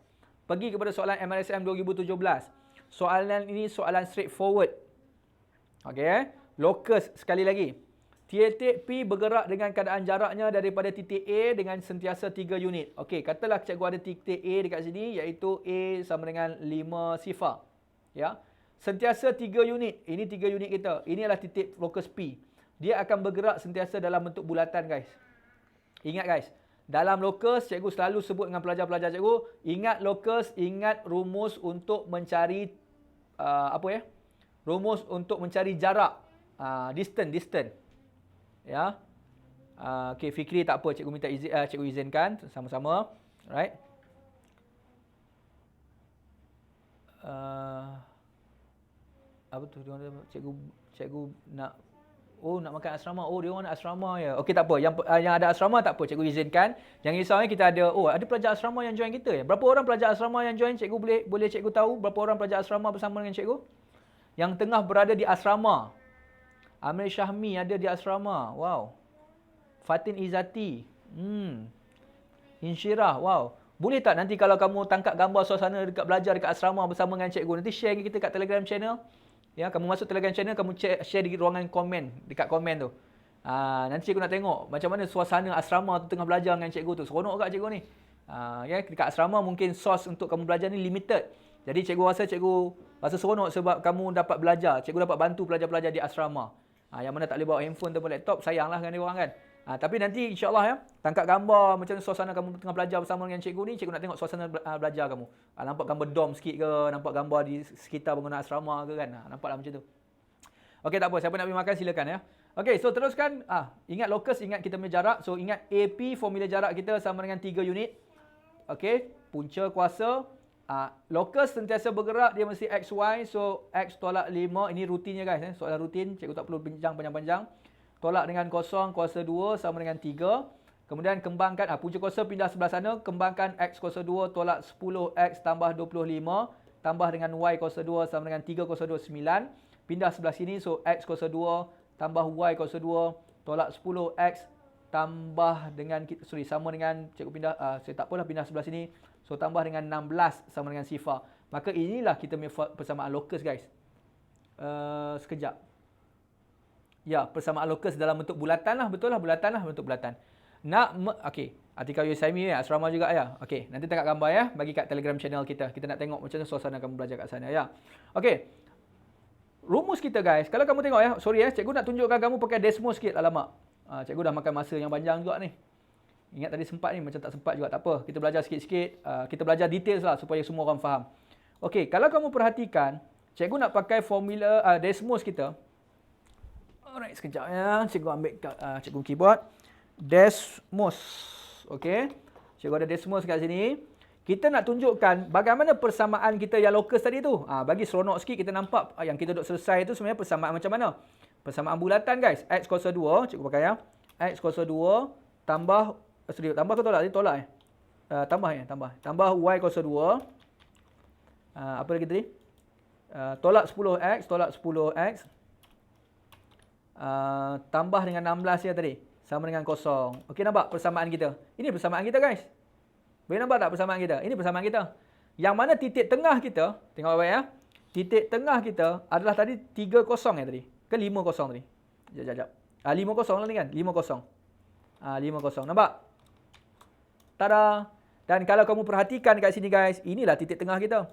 Pergi kepada soalan MRSM 2017. Soalan ini soalan straightforward. Okey? Locus sekali lagi. Titik P bergerak dengan keadaan jaraknya daripada titik A dengan sentiasa 3 unit. Okey, katalah cikgu ada titik A dekat sini, iaitu A sama dengan 5 sifar. Ya. Sentiasa 3 unit. Ini 3 unit kita. Ini adalah titik locus P. Dia akan bergerak sentiasa dalam bentuk bulatan guys. Ingat guys, dalam locus cikgu selalu sebut dengan pelajar-pelajar cikgu, ingat locus, ingat rumus untuk mencari rumus untuk mencari jarak, distance. Ya. Okey, Fikri tak apa, cikgu minta izin, cikgu izinkan sama-sama. Right? Apa tu dia orang, cikgu nak nak makan asrama. Dia orang nak asrama ya. Okey, tak apa. Yang ada asrama tak apa, cikgu izinkan. Jangan risau kita ada ada pelajar asrama yang join kita ya. Berapa orang pelajar asrama yang join? Cikgu boleh cikgu tahu berapa orang pelajar asrama bersama dengan cikgu? Yang tengah berada di asrama. Amir Syahmi ada di asrama. Wow. Fatin Izzati. Insyirah. Wow. Boleh tak nanti kalau kamu tangkap gambar suasana dekat belajar dekat asrama bersama dengan cikgu, nanti share kita kat Telegram channel. Ya, kamu masuk Telegram channel, kamu share di ruangan komen, dekat komen tu. Nanti cikgu nak tengok macam mana suasana asrama tu tengah belajar dengan cikgu tu. Seronok tak cikgu ni? Ya, dekat asrama mungkin sos untuk kamu belajar ni limited. Jadi cikgu rasa seronok sebab kamu dapat belajar. Cikgu dapat bantu pelajar-pelajar di asrama. Yang mana tak boleh bawa handphone ataupun laptop, sayanglah dengan dia orang kan. Tapi nanti insya-Allah ya, tangkap gambar macam suasana kamu tengah belajar bersama dengan cikgu ni, cikgu nak tengok suasana belajar kamu. Nampak gambar dom sikit ke, nampak gambar di sekitar bangunan asrama ke kan. Nampaklah macam tu. Okey, tak apa, siapa nak pergi makan silakan ya. Okey, so teruskan. Ingat locus, ingat kita punya jarak. So ingat AP, formula jarak kita sama dengan 3 unit. Okey, punca kuasa. Locus sentiasa bergerak, dia mesti XY. So X tolak 5, ini rutinnya guys. Soalan rutin, cikgu tak perlu bincang panjang-panjang. Tolak dengan kosong, kuasa 2 sama dengan 3. Kemudian kembangkan, punca kuasa pindah sebelah sana. Kembangkan X kuasa 2 tolak 10X tambah 25. Tambah dengan Y kuasa 2 sama dengan 3 kuasa 2, 9. Pindah sebelah sini, so X kuasa 2 tambah Y kuasa 2 tolak 10X tambah dengan, sama dengan, cikgu pindah, saya tak apalah pindah sebelah sini. So tambah dengan 16 sama dengan sifar. Maka inilah kita punya persamaan locus guys. Sekejap. Ya, persamaan locus dalam bentuk bulatan lah. Betul lah, bulatan lah, bentuk bulatan. Okey. Atika Yusaimi ya, asrama juga ya. Okey, nanti tengok gambar ya. Bagi kat Telegram channel kita. Kita nak tengok macam mana suasana kamu belajar kat sana ya. Okey. Rumus kita guys. Kalau kamu tengok ya. Sorry ya, cikgu nak tunjukkan kamu pakai Desmos sikit. Alamak. Cikgu dah makan masa yang panjang juga ni. Ingat tadi sempat ni, macam tak sempat juga. Tak apa. Kita belajar sikit-sikit. Kita belajar details lah supaya semua orang faham. Okey, kalau kamu perhatikan, cikgu nak pakai formula Desmos kita. Alright, sekejap ya. Cikgu ambil cikgu keyboard. Desmos. Okey. Cikgu ada Desmos kat sini. Kita nak tunjukkan bagaimana persamaan kita yang locus tadi tu. Bagi seronok sikit kita nampak yang kita duk selesai tu sebenarnya persamaan macam mana. Persamaan bulatan guys. X kuasa 2. Cikgu pakai ya. X kuasa 2 tambah, tambah ke tolak? Tolak tambah ya. Tambah Y kuasa 2. Apa lagi tadi? Tolak 10X. Tolak 10X. Tambah dengan 16 ya tadi. Sama dengan kosong. Okey, nampak persamaan kita? Ini persamaan kita guys. Boleh nampak tak persamaan kita? Ini persamaan kita. Yang mana titik tengah kita, tengok baik ya. Titik tengah kita adalah tadi 30 ya tadi. Ke 50 tadi? Sekejap. 50 lah ni kan? 50. 50. Nampak? Tada! Dan kalau kamu perhatikan kat sini guys, inilah titik tengah kita.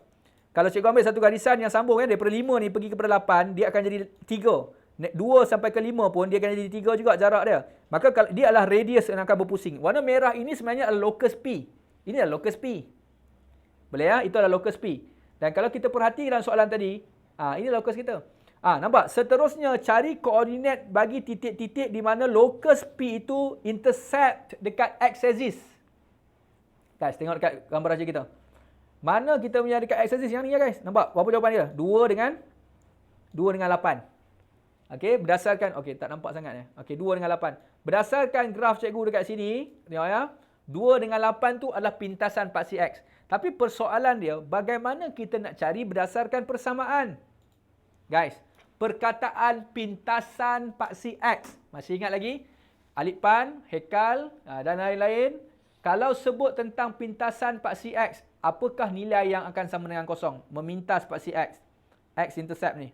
Kalau cikgu ambil satu garisan yang sambung ya, daripada 5 ni pergi kepada 8, dia akan jadi 3. 2 sampai ke 5 pun dia akan jadi 3 juga jarak dia. Maka dia adalah radius yang akan berpusing. Warna merah ini sebenarnya adalah locus P. Ini adalah locus P. Boleh ya? Itu adalah locus P. Dan kalau kita perhati dalam soalan tadi, ini locus kita. Nampak? Seterusnya cari koordinat bagi titik-titik di mana locus P itu intercept dekat x-axis. Guys, tengok dekat gambar raja kita. Mana kita punya dekat x-axis yang ni ya guys? Nampak? Berapa jawapan dia? 2 dengan 8. Okey, berdasarkan, okey tak nampak sangat ya. Okey, 2 dengan 8. Berdasarkan graf cikgu dekat sini, tengok ya. 2 dengan 8 tu adalah pintasan paksi X. Tapi persoalan dia, bagaimana kita nak cari berdasarkan persamaan? Guys, perkataan pintasan paksi X. Masih ingat lagi? Alipan, hekal dan lain-lain. Kalau sebut tentang pintasan paksi X, apakah nilai yang akan sama dengan kosong? Memintas paksi X. X-intercept ni.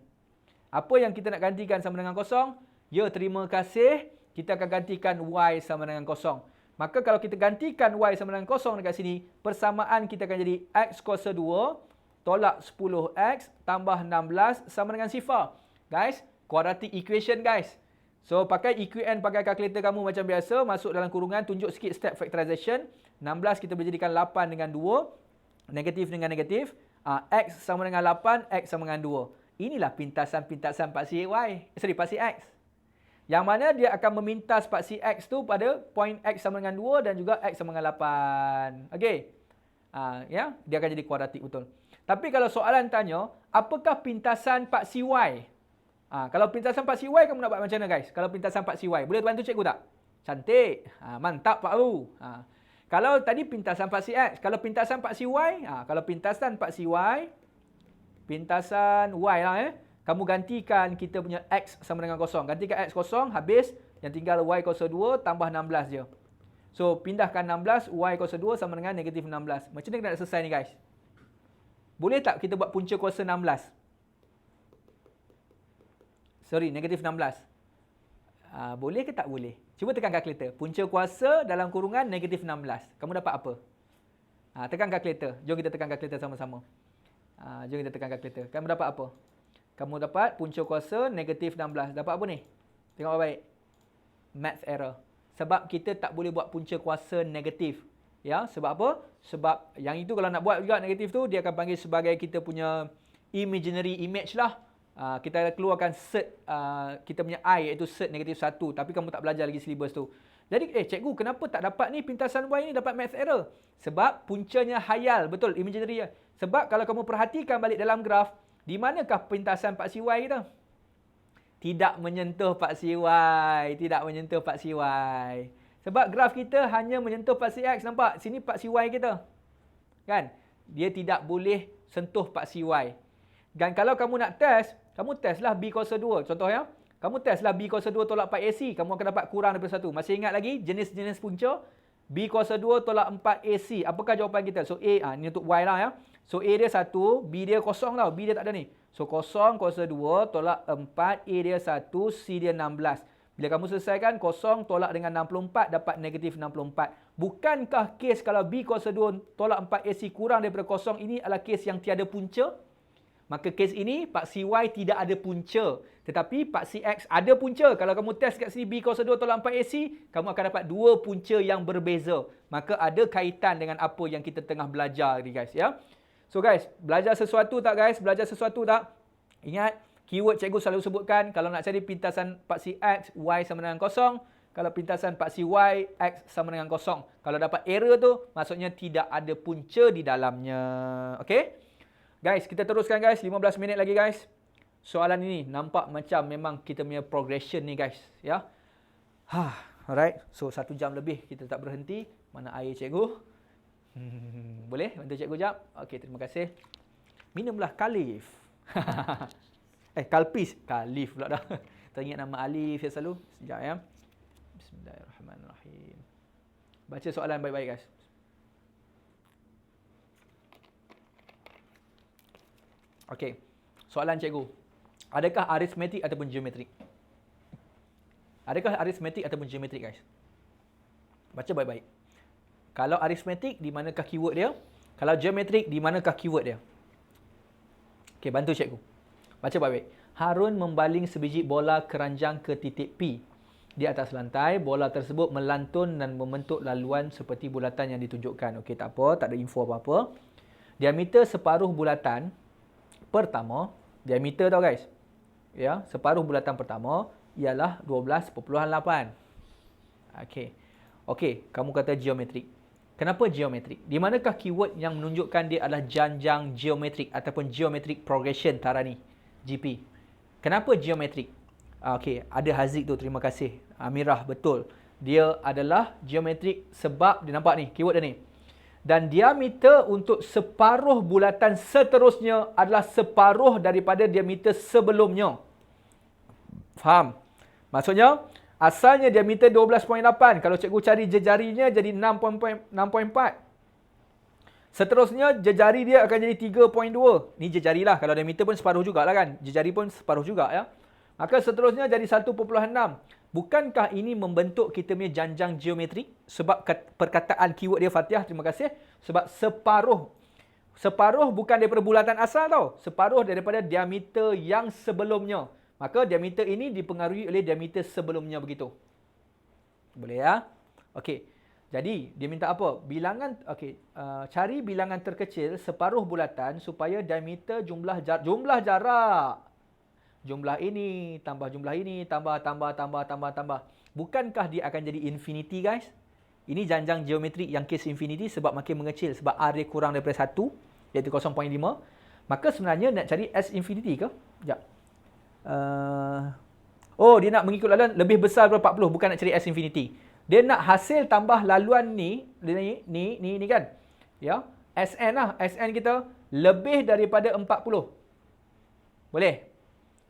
Apa yang kita nak gantikan sama dengan kosong? Ya, terima kasih. Kita akan gantikan Y sama dengan kosong. Maka kalau kita gantikan Y sama dengan kosong dekat sini, persamaan kita akan jadi X kuasa 2 tolak 10X tambah 16 sama dengan sifar. Guys, quadratic equation guys. So, pakai EQN, pakai kalkulator kamu macam biasa. Masuk dalam kurungan, tunjuk sikit step factorization. 16 kita boleh jadikan 8 dengan 2. Negatif dengan negatif. X sama dengan 8, X sama dengan 2. Inilah pintasan-pintasan paksi paksi X. Yang mana dia akan memintas paksi X tu pada point X sama dengan 2 dan juga X sama dengan 8. Okey. Ya, dia akan jadi kuadratik betul. Tapi kalau soalan tanya, apakah pintasan paksi Y? Kalau pintasan paksi Y kamu nak buat macam mana guys? Kalau pintasan paksi Y, boleh bantu cikgu tak? Cantik. Mantap Pak Ru. Kalau tadi pintasan paksi X, kalau pintasan paksi Y, kalau pintasan paksi Y, pintasan Y lah kamu gantikan kita punya X sama dengan kosong. Gantikan X kosong, habis. Yang tinggal Y kuasa 2 tambah 16 je. So, pindahkan 16, Y kuasa 2 sama dengan negatif 16. Macam mana kita nak selesai ni guys? Boleh tak kita buat punca kuasa 16? Sorry, negatif 16. Boleh ke tak boleh? Cuba tekan kalkulator. Punca kuasa dalam kurungan negatif 16. Kamu dapat apa? Tekan kalkulator. Jom kita tekan kalkulator sama-sama. Jom kita tekan kalkulator. Kamu dapat apa? Kamu dapat punca kuasa negatif 16. Dapat apa ni? Tengok baik. Math error. Sebab kita tak boleh buat punca kuasa negatif. Ya, sebab apa? Sebab yang itu kalau nak buat juga negatif tu, dia akan panggil sebagai kita punya imaginary image lah. Kita keluarkan cert, kita punya I iaitu cert negatif 1. Tapi kamu tak belajar lagi syllabus tu. Jadi, cikgu kenapa tak dapat ni pintasan Y ni dapat math error? Sebab puncanya hayal. Betul, imaginary. Sebab kalau kamu perhatikan balik dalam graf, di manakah pintasan paksi Y kita? Tidak menyentuh paksi Y. Tidak menyentuh paksi Y. Sebab graf kita hanya menyentuh paksi X. Nampak? Sini paksi Y kita. Kan? Dia tidak boleh sentuh paksi Y. Dan kalau kamu nak test, kamu testlah B kuasa 2. Contoh ya. Kamu testlah B kuasa 2 tolak 4AC. Kamu akan dapat kurang daripada 1. Masih ingat lagi jenis-jenis punca? B kuasa 2 tolak 4AC. Apakah jawapan kita? So A, ni untuk Y lah ya. So A dia 1, B dia kosong tau. B dia tak ada ni. So kosong kuasa 2 tolak 4, A dia 1, C dia 16. Bila kamu selesaikan, kosong tolak dengan 64 dapat negatif 64. Bukankah kes kalau B kuasa 2 tolak 4AC kurang daripada kosong ini adalah kes yang tiada punca? Maka kes ini paksi Y tidak ada punca. Tetapi paksi X ada punca. Kalau kamu test kat sini B kuasa 2 tolak 4AC, kamu akan dapat dua punca yang berbeza. Maka ada kaitan dengan apa yang kita tengah belajar ni guys ya. So guys, belajar sesuatu tak guys? Belajar sesuatu tak? Ingat, keyword cikgu selalu sebutkan, kalau nak cari pintasan paksi X, Y sama dengan kosong. Kalau pintasan paksi Y, X sama dengan kosong. Kalau dapat error tu, maksudnya tidak ada punca di dalamnya. Okey? Guys, kita teruskan guys. 15 minit lagi guys. Soalan ini nampak macam memang kita punya progression ni guys. Ya. Alright. So, 1 jam lebih kita tak berhenti. Mana air cikgu? Boleh? Bantu cikgu jap? Okey, terima kasih. Minumlah Kalif. Kalpis. Kalif pula dah. Teringat nama Alif ya selalu. Sekejap ya. Bismillahirrahmanirrahim. Baca soalan baik-baik guys. Okey. Soalan cikgu. Adakah aritmetik ataupun geometrik? Adakah aritmetik ataupun geometrik guys? Baca baik-baik. Kalau aritmetik, di manakah keyword dia? Kalau geometrik, di manakah keyword dia? Okey, bantu cikgu. Baca baik-baik. Harun membaling sebiji bola keranjang ke titik P. Di atas lantai, bola tersebut melantun dan membentuk laluan seperti bulatan yang ditunjukkan. Okey, tak apa, tak ada info apa-apa. Diameter separuh bulatan pertama, diameter tau guys. Ya, separuh bulatan pertama ialah 12.8. Okey. Okey, kamu kata geometrik. Kenapa geometrik? Di manakah keyword yang menunjukkan dia adalah janjang geometrik ataupun geometric progression Tarani? GP. Kenapa geometrik? Okey, ada Haziq tu, terima kasih. Amirah, betul. Dia adalah geometrik sebab dia nampak ni, keyword dia ni. Dan diameter untuk separuh bulatan seterusnya adalah separuh daripada diameter sebelumnya. Faham? Maksudnya, asalnya diameter 12.8. Kalau cikgu cari jejarinya jadi 6.4. Seterusnya, jejari dia akan jadi 3.2. Ni jejari lah. Kalau diameter pun separuh jugalah kan. Jejari pun separuh juga ya. Maka seterusnya jadi 1.6. Bukankah ini membentuk kita punya janjang geometrik? Sebab perkataan keyword dia Fatihah, terima kasih. Sebab separuh. Separuh bukan daripada bulatan asal tau. Separuh daripada diameter yang sebelumnya. Maka diameter ini dipengaruhi oleh diameter sebelumnya begitu. Boleh ya? Okey. Jadi, dia minta apa? Bilangan, okey. Cari bilangan terkecil separuh bulatan supaya diameter jumlah jarak. Jumlah ini, tambah jumlah ini, tambah. Bukankah dia akan jadi infinity guys? Ini janjang geometrik yang kes infinity sebab makin mengecil. Sebab R dia kurang daripada 1, iaitu 0.5. Maka sebenarnya nak cari S infinity ke? Sekejap. Dia nak mengikut laluan lebih besar daripada 40. Bukan nak cari S infinity. Dia nak hasil tambah laluan ni kan? Ya, SN lah. SN kita lebih daripada 40. Boleh?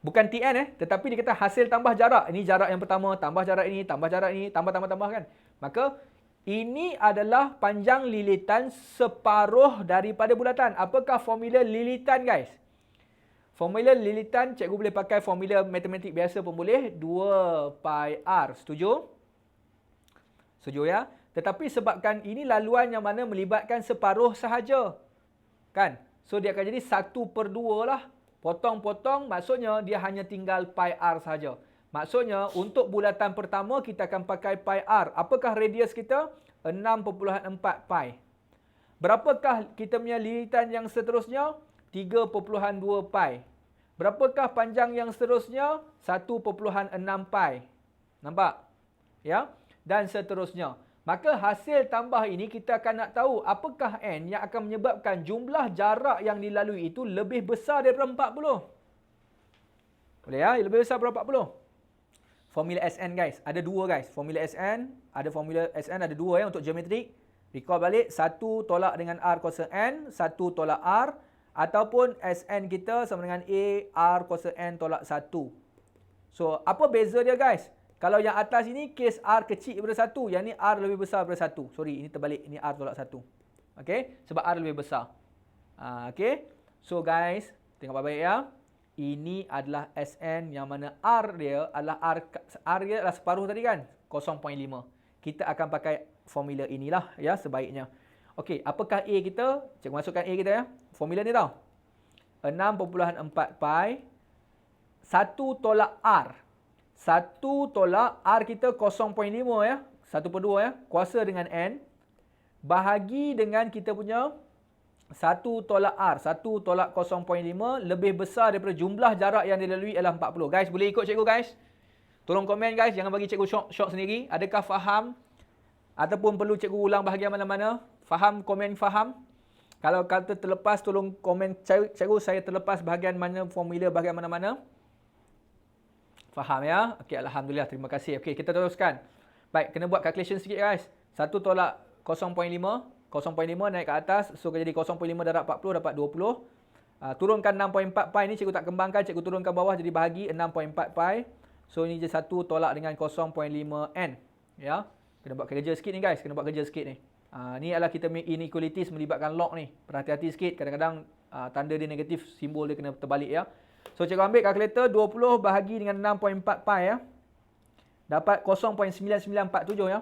Bukan TN tetapi dia kata hasil tambah jarak. Ini jarak yang pertama, tambah jarak ini, tambah jarak ini, tambah kan. Maka ini adalah panjang lilitan separuh daripada bulatan. Apakah formula lilitan guys? Formula lilitan cikgu boleh pakai formula matematik biasa pun boleh. 2 pi r. Setuju? Setuju ya? Tetapi sebabkan ini laluan yang mana melibatkan separuh sahaja. Kan? So dia akan jadi 1/2 lah. Potong-potong maksudnya dia hanya tinggal pi r saja. Maksudnya untuk bulatan pertama kita akan pakai pi r. Apakah radius kita? 6.4 pi. Berapakah kita punya lilitan yang seterusnya? 3.2 pi. Berapakah panjang yang seterusnya? 1.6 pi. Nampak? Ya? Dan seterusnya. Maka hasil tambah ini kita akan nak tahu apakah n yang akan menyebabkan jumlah jarak yang dilalui itu lebih besar daripada 40. Boleh ya? Lebih besar daripada 40. Formula SN guys. Ada dua guys. Formula SN ada dua ya untuk geometrik. Recall balik. Satu tolak dengan R kuasa N. Satu tolak R. Ataupun SN kita sama dengan A R kuasa N tolak 1. So apa beza dia guys? Kalau yang atas ini kes R kecil daripada 1. Yang ni R lebih besar daripada 1. Sorry, ini terbalik. Ini R tolak 1. Okey? Sebab R lebih besar. Okey? So guys, tengok baik-baik ya. Ini adalah SN yang mana R dia adalah R dia adalah separuh tadi kan? 0.5. Kita akan pakai formula inilah ya sebaiknya. Okey, apakah A kita? Cikgu masukkan A kita ya. Formula ni tau. 6.4 pi 1 tolak R. 1 tolak R kita 0.5 ya. 1/2 ya. Kuasa dengan N. Bahagi dengan kita punya 1 tolak R. 1 tolak 0.5 lebih besar daripada jumlah jarak yang dilalui ialah 40. Guys, boleh ikut cikgu guys? Tolong komen guys. Jangan bagi cikgu syok sendiri. Adakah faham? Ataupun perlu cikgu ulang bahagian mana-mana? Faham? Komen faham? Kalau kata terlepas, tolong komen cikgu saya terlepas bahagian mana formula bahagian mana-mana. Faham ya? Okey, alhamdulillah. Terima kasih. Okey, kita teruskan. Baik, kena buat calculation sikit guys. 1 tolak 0.5. 0.5 naik ke atas. So, jadi 0.5 darab 40 dapat 20. Turunkan 6.4 pi ni cikgu tak kembangkan. Cikgu turunkan bawah jadi bahagi 6.4 pi. So, ini je 1 tolak dengan 0.5 n. Ya. Kena buat kerja sikit ni guys. Kena buat kerja sikit ni. Ni adalah kita make inequalities melibatkan log ni. Perhati-hati sikit. Kadang-kadang tanda dia negatif. Simbol dia kena terbalik ya. So, cikgu ambil kalkulator 20 bahagi dengan 6.4 pi ya. Dapat 0.9947 ya.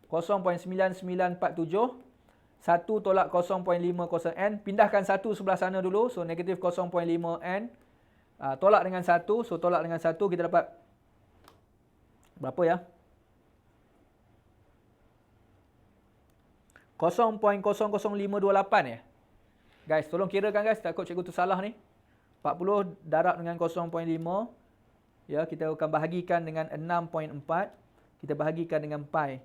0.9947. 1 tolak 0.50 n. Pindahkan 1 sebelah sana dulu. So, negatif 0.5 n. Tolak dengan 1. So, tolak dengan 1 kita dapat berapa ya? 0.00528 ya. Guys, tolong kirakan guys. Takut cikgu tu salah ni. 40 darab dengan 0.5. Ya, kita akan bahagikan dengan 6.4. Kita bahagikan dengan pi.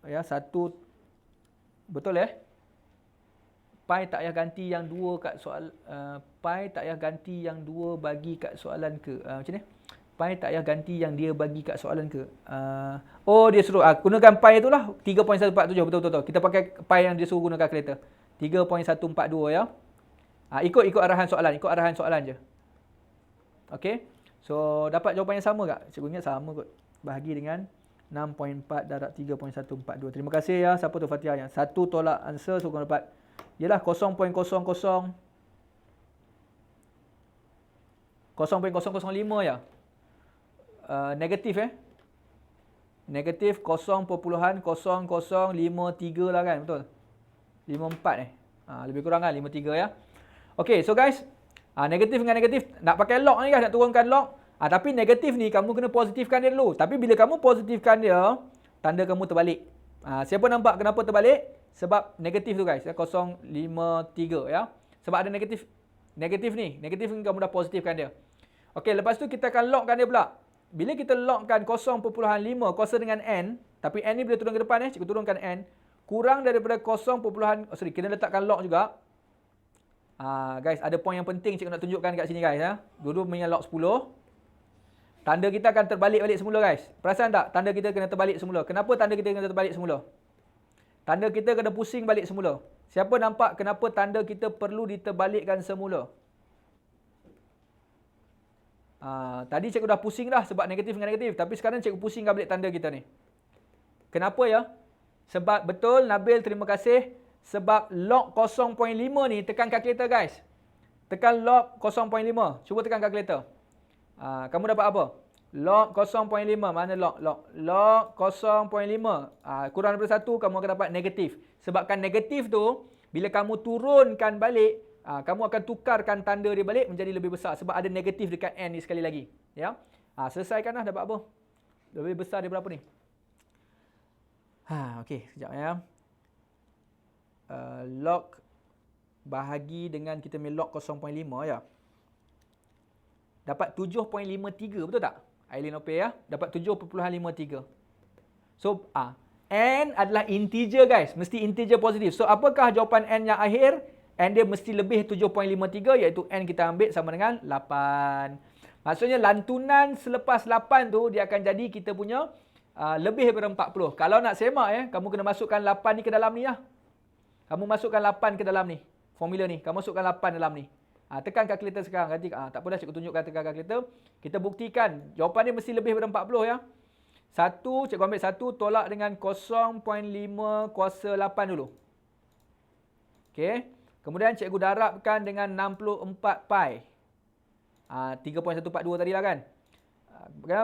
Ya, 1. Betul ya? Pi tak payah ganti yang 2 kat soal. Pi tak payah ganti yang 2 bagi kat soalan ke? Macam ni? Pi tak payah ganti yang dia bagi kat soalan ke? Oh, dia suruh. Gunakan pi itulah. 3.147. Betul-betul. Kita pakai pi yang dia suruh gunakan kalkulator. 3.142 ya. Ikut arahan soalan. Ikut arahan soalan je. Okey. So, dapat jawapan yang sama tak? Cikgu ingat sama kot. Bahagi dengan 6.4 darab 3.142. Terima kasih ya. Siapa tu Fatihah yang 1 tolak answer. So, kau dapat. Yalah 0.005 ya. Negatif Negatif 0.0053 lah kan. Betul? 54 lebih kurang kan 53 ya. Okey, so guys, negatif dengan negatif nak pakai log ni guys, nak turunkan log. Tapi negatif ni kamu kena positifkan dia dulu. Tapi bila kamu positifkan dia, tanda kamu terbalik. Siapa nampak kenapa terbalik? Sebab negatif tu guys, 053 ya. Sebab ada negatif ni. Negatif ni kamu dah positifkan dia. Okey, lepas tu kita akan logkan dia pula. Bila kita logkan 0.5 kuasa dengan n, tapi n ni bila turun ke depan cikgu turunkan n, kurang daripada kena letakkan log juga. Guys, ada poin yang penting cikgu nak tunjukkan kat sini guys ya. Dulu punya log 10. Tanda kita akan terbalik semula guys. Perasan tak? Tanda kita kena terbalik semula. Kenapa tanda kita kena terbalik semula? Tanda kita kena pusing balik semula. Siapa nampak kenapa tanda kita perlu diterbalikkan semula? Tadi cikgu dah pusing dah sebab negatif dengan negatif. Tapi sekarang cikgu pusingkan balik tanda kita ni. Kenapa ya? Sebab betul Nabil, terima kasih. Sebab log 0.5 ni tekan kalkulator guys. Tekan log 0.5. Cuba tekan kalkulator. Kamu dapat apa? Log 0.5. Mana log? Log 0.5. Kurang daripada 1 kamu akan dapat negatif. Sebabkan negatif tu Bila kamu turunkan balik, kamu akan tukarkan tanda dia balik menjadi lebih besar sebab ada negatif dekat n ni sekali lagi. Ya. Selesaikanlah, dapat apa? Lebih besar daripada apa ni? Okey, sekejap ya. Log bahagi dengan kita punya log 0.5 ya. Dapat 7.53, betul tak? Aileen Opey ya. Dapat 7.53. So, n adalah integer guys. Mesti integer positif. So, apakah jawapan n yang akhir? N dia mesti lebih 7.53 iaitu n kita ambil sama dengan 8. Maksudnya lantunan selepas 8 tu dia akan jadi kita punya lebih daripada 40. Kalau nak semak ya, kamu kena masukkan 8 ni ke dalam ni lah. Kamu masukkan 8 ke dalam ni. Formula ni. Kamu masukkan 8 dalam ni. Tekan kalkulator sekarang. Nanti, tak apa dah cikgu tunjukkan tekan kalkulator. Kita buktikan. Jawapan dia mesti lebih daripada 40 ya. 1, cikgu ambil 1 tolak dengan 0.5 kuasa 8 dulu. Okey. Kemudian cikgu darabkan dengan 64 pi. 3.142 tadi lah kan.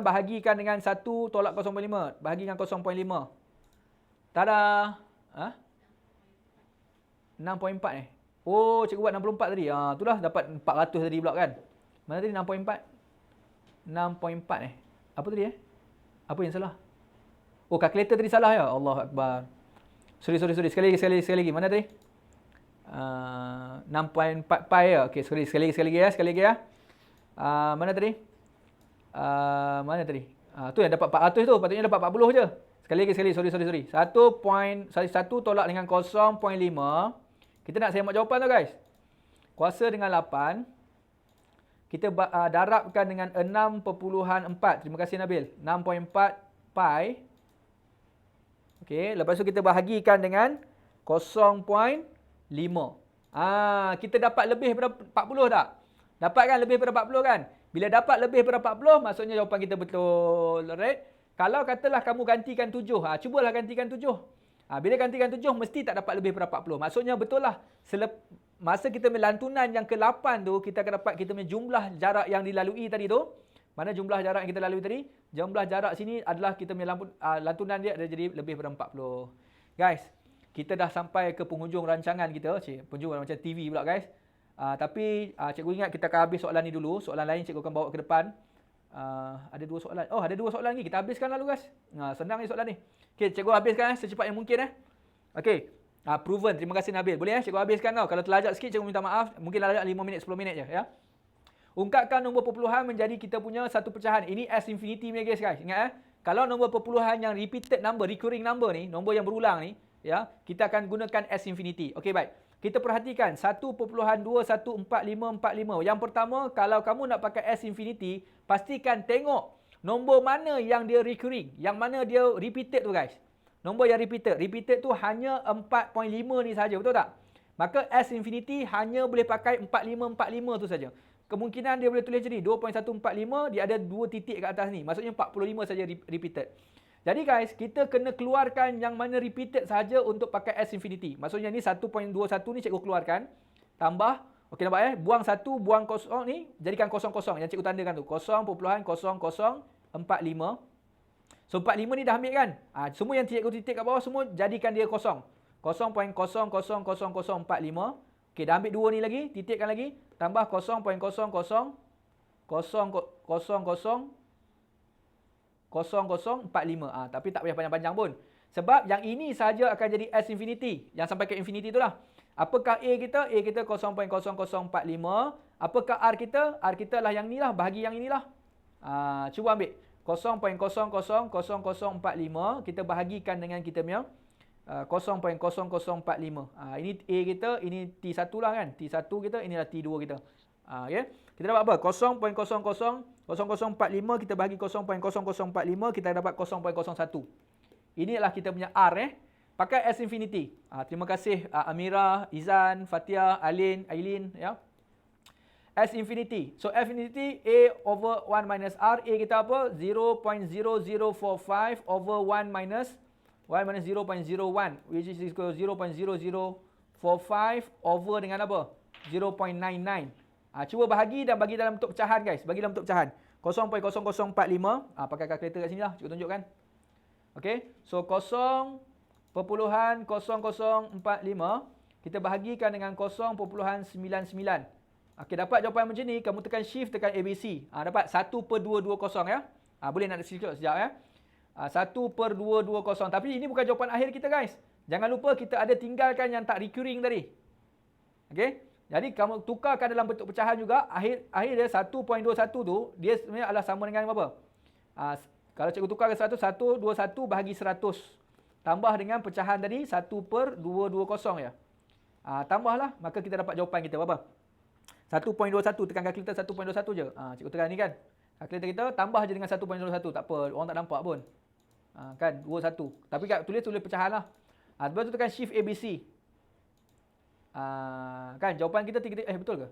Bahagikan dengan 1 tolak 0.5. Bahagi dengan 0.5. Tada. 6.4 Oh, cikgu buat 64 tadi. Itulah dapat 400 tadi pula kan. Mana tadi 6.4? 6.4 Apa tadi Apa yang salah? Oh, kalkulator tadi salah ya. Allahu Akbar. Sorry. Sekali lagi. Mana tadi? 6.4 pi ya. Okey, sekali lagi ya. Mana tadi? Tu yang dapat 400 tu. Patutnya dapat 40 je. Sekali lagi. Sorry. 1 tolak dengan 0.5. Kita nak semak jawapan tu guys. Kuasa dengan 8. Kita darabkan dengan 6.4. Terima kasih Nabil. 6.4 pi. Okey, lepas tu kita bahagikan dengan 0.5. Kita dapat lebih daripada 40 tak? Dapat kan lebih daripada 40 kan? Bila dapat lebih daripada 40, maksudnya jawapan kita betul. Alright? Kalau katalah kamu gantikan 7. Cubalah gantikan 7. Bila gantikan 7, mesti tak dapat lebih daripada 40. Maksudnya betul lah. Masa kita melantunan yang ke-8 tu, kita akan dapat kita punya jumlah jarak yang dilalui tadi tu. Mana jumlah jarak yang kita lalui tadi? Jumlah jarak sini adalah kita punya lantunan dia ada jadi lebih daripada 40. Guys, kita dah sampai ke penghujung rancangan kita. Penghujung macam TV pula guys. Tapi cikgu ingat kita akan habis soalan ni dulu. Soalan lain cikgu akan bawa ke depan. Ada 2 soalan. Oh, ada 2 soalan lagi. Kita habiskan lalu guys. Senang ni soalan ni. Okey, cikgu habiskan secepat yang mungkin Okey. Proven. Terima kasih Nabil. Boleh cikgu habiskan tau. Kalau terlajak sikit cikgu minta maaf. Mungkin terlajak 5 minit 10 minit je ya. Ungkapkan nombor perpuluhan menjadi kita punya satu pecahan. Ini S infinity ni guys. Ingat Kalau nombor perpuluhan yang repeated number, recurring number ni, nombor yang berulang ni, ya, kita akan gunakan S infinity. Okey, baik. Kita perhatikan 1.2144545. Yang pertama, kalau kamu nak pakai S infinity, pastikan tengok nombor mana yang dia recurring, yang mana dia repeated tu guys. Nombor yang repeated tu hanya 4.5 ni saja, betul tak? Maka S infinity hanya boleh pakai 4545 tu saja. Kemungkinan dia boleh tulis jadi 2.145, dia ada 2 titik kat atas ni. Maksudnya 45 saja repeated. Jadi guys, kita kena keluarkan yang mana repeated saja untuk pakai S infinity. Maksudnya ni 1.21 ni cikgu keluarkan. Tambah, okey nampak buang 1, buang kosong ni, jadikan kosong-kosong. Yang cikgu tandakan tu, 0.0045. So 45 ni dah ambil kan? Semua yang cikgu titik kat bawah semua jadikan dia kosong. 0.000045. Okey, dah ambil 2 ni lagi, titikkan lagi, tambah 0.000045. Tapi tak payah panjang-panjang pun. Sebab yang ini saja akan jadi S infinity. Yang sampai ke infinity itulah. Apakah A kita? A kita 0.0045. Apakah R kita? R kita lah yang ni lah, bahagi yang inilah. Cuba ambil 0.000045. Kita bahagikan dengan kita punya 0.0045. Ini A kita, ini T1 lah kan. T1 kita, inilah T2 kita. Okay. Kita dapat apa? 0.000045 kita bahagi 0.0045 kita dapat 0.01. Inilah kita punya R pakai S infinity. Terima kasih Amira, Izan, Fatia, Aileen ya. S infinity. So F infinity A over 1 minus R. A kita apa? 0.0045 over 1 minus 0.01 which is equal to 0.0045 over dengan apa? 0.99. Cuba bahagi dan bagi dalam bentuk pecahan guys. Bagi dalam bentuk pecahan. 0.0045. Pakai kalkulator kat sini lah. Cikgu tunjukkan. Okey. So 0.0045 kita bahagikan dengan 0.99. Okey, dapat jawapan macam ni, kamu tekan shift, tekan ABC. Dapat 1/220 ya. Boleh nak screenshot sekejap ya. 1/220. Tapi ini bukan jawapan akhir kita guys. Jangan lupa kita ada tinggalkan yang tak recurring tadi. Okey. Jadi kamu tukarkan dalam bentuk pecahan juga. Akhir dia 1.21 tu, dia sebenarnya adalah sama dengan berapa? Kalau cikgu tukar ke 121 bahagi 100. Tambah dengan pecahan tadi 1/220 ya. Tambahlah, maka kita dapat jawapan kita berapa? 1.21, tekan kalkulator 1.21 je. Cikgu tekan ni kan. Kalkulator kita tambah je dengan 1.21, tak apa, orang tak nampak pun. Kan, 21. Tapi kat tulis pecahan lah. Lepas tu tekan shift ABC. Kan, jawapan kita betul ke?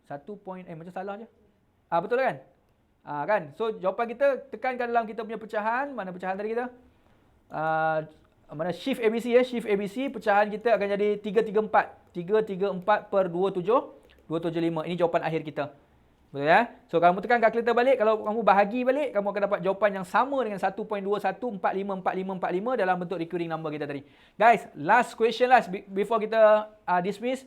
1. Macam salah je. Betul kan? Kan, so jawapan kita tekankan dalam kita punya pecahan. Mana pecahan tadi kita? Mana shift ABC ya, shift ABC, pecahan kita akan jadi 334. 334/27. 275. Ini jawapan akhir kita. Betul ya? So kamu tekan kalkulator balik, kalau kamu bahagi balik, kamu akan dapat jawapan yang sama dengan 1.21454545 dalam bentuk recurring number kita tadi. Guys, last question lah before kita dismiss.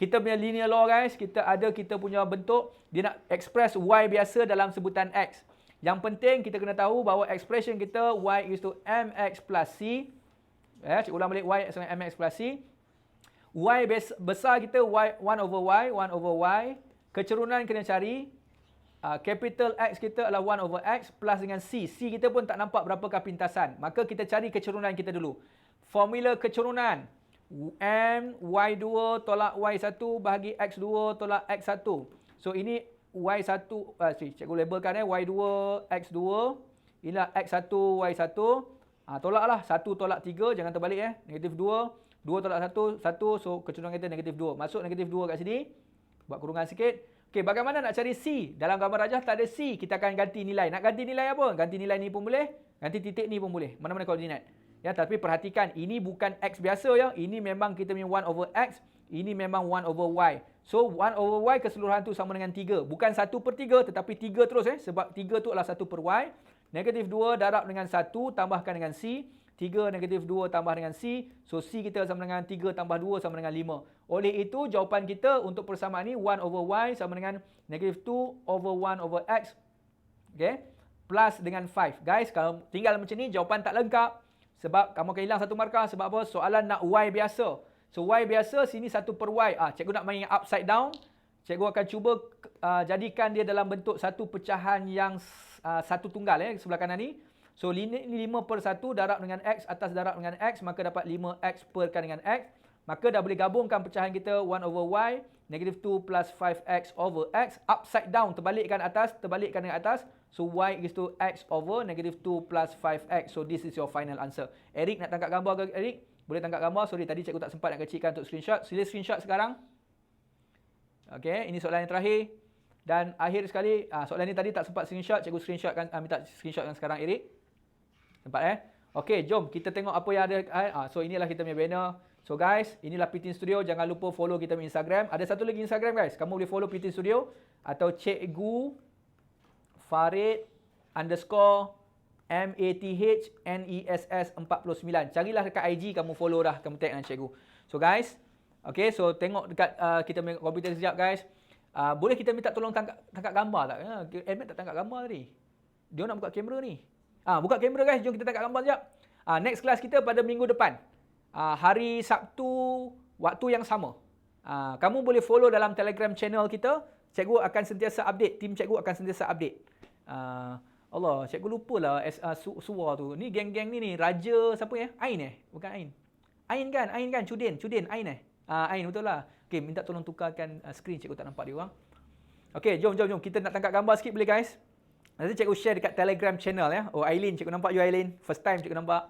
Kita punya linear law guys, kita punya bentuk, dia nak express y biasa dalam sebutan x. Yang penting kita kena tahu bahawa expression kita y is to mx plus c. Cikgu ulang balik, y sama mx plus c. Y besar kita y 1 over y. Kecerunan kena cari. Capital X kita adalah 1 over x plus dengan c. C kita pun tak nampak berapakah pintasan. Maka kita cari kecerunan kita dulu. Formula kecerunan. M y2 tolak y1 bahagi x2 tolak x1. So ini y1, cikgu labelkan y2 x2. Inilah x1 y1. Tolaklah 1 tolak 3, jangan terbalik negatif 2. 2 tolak 1, 1, so kecerunan kita negatif 2. Masuk negatif 2 kat sini. Buat kurungan sikit. Okey, bagaimana nak cari C? Dalam gambar rajah tak ada C, kita akan ganti nilai. Nak ganti nilai apa? Ganti nilai ni pun boleh, ganti titik ni pun boleh. Mana-mana koordinat. Ya, tapi perhatikan, ini bukan X biasa ya. Ini memang kita punya 1 over X. Ini memang 1 over Y. So, 1 over Y keseluruhan tu sama dengan 3. Bukan 1/3, tetapi 3 terus sebab 3 tu adalah 1 per Y. Negatif 2 darab dengan 1, tambahkan dengan C. 3 negatif 2 tambah dengan C. So, C kita sama dengan 3 tambah 2 sama dengan 5. Oleh itu, jawapan kita untuk persamaan ni 1 over Y sama dengan negatif 2 over 1 over X. Okay? Plus dengan 5. Guys, kalau tinggal macam ni, jawapan tak lengkap. Sebab kamu akan hilang 1 markah. Sebab apa? Soalan nak Y biasa. So, Y biasa, sini 1 per Y. Cikgu nak main upside down. Cikgu akan cuba jadikan dia dalam bentuk satu pecahan yang satu tunggal sebelah kanan ni. So, ini 5/1 darab dengan X atas darab dengan X, maka dapat 5X perkan dengan X. Maka dah boleh gabungkan pecahan kita 1 over Y, negatif 2 plus 5X over X. Upside down, terbalikkan atas, terbalikkan dengan atas. So, Y is to X over negatif 2 plus 5X. So, this is your final answer. Eric nak tangkap gambar ke Eric? Boleh tangkap gambar. Sorry, tadi cikgu tak sempat nak kecilkan untuk screenshot. Sila screenshot sekarang. Okey, ini soalan yang terakhir. Dan akhir sekali, soalan ni tadi tak sempat screenshot. Cikgu screenshotkan, minta screenshotkan sekarang Eric. Nampak Okey, jom kita tengok apa yang ada. So inilah kita punya banner. So guys, inilah PTin Studio. Jangan lupa follow kita punya Instagram. Ada satu lagi Instagram guys. Kamu boleh follow PTin Studio atau Cikgu Farid _MATHNESS49. Carilah dekat IG, kamu follow dah, kamu tag dengan cikgu. So guys, okey, so tengok dekat kita punya komputer sekejap guys. Boleh kita minta tolong tangkap gambar tak? Admin tak tangkap gambar tadi. Dia nak buka kamera ni. Buka kamera guys, jom kita tangkap gambar sekejap. Next class kita pada minggu depan. Hari Sabtu, waktu yang sama. Kamu boleh follow dalam Telegram channel kita. Cikgu akan sentiasa update. Tim cikgu akan sentiasa update. Allah, cikgu lupalah suara tu. Ni geng-geng ni, Raja siapa ya? Ain Bukan Ain. Ain kan? Cudin, Ain Ain betul lah. Okey, minta tolong tukarkan screen, cikgu tak nampak dia orang. Okey, jom. Kita nak tangkap gambar sikit boleh guys? Nanti cikgu share dekat Telegram channel ya. Oh, Aileen, cikgu nampak you Aileen. First time cikgu nampak.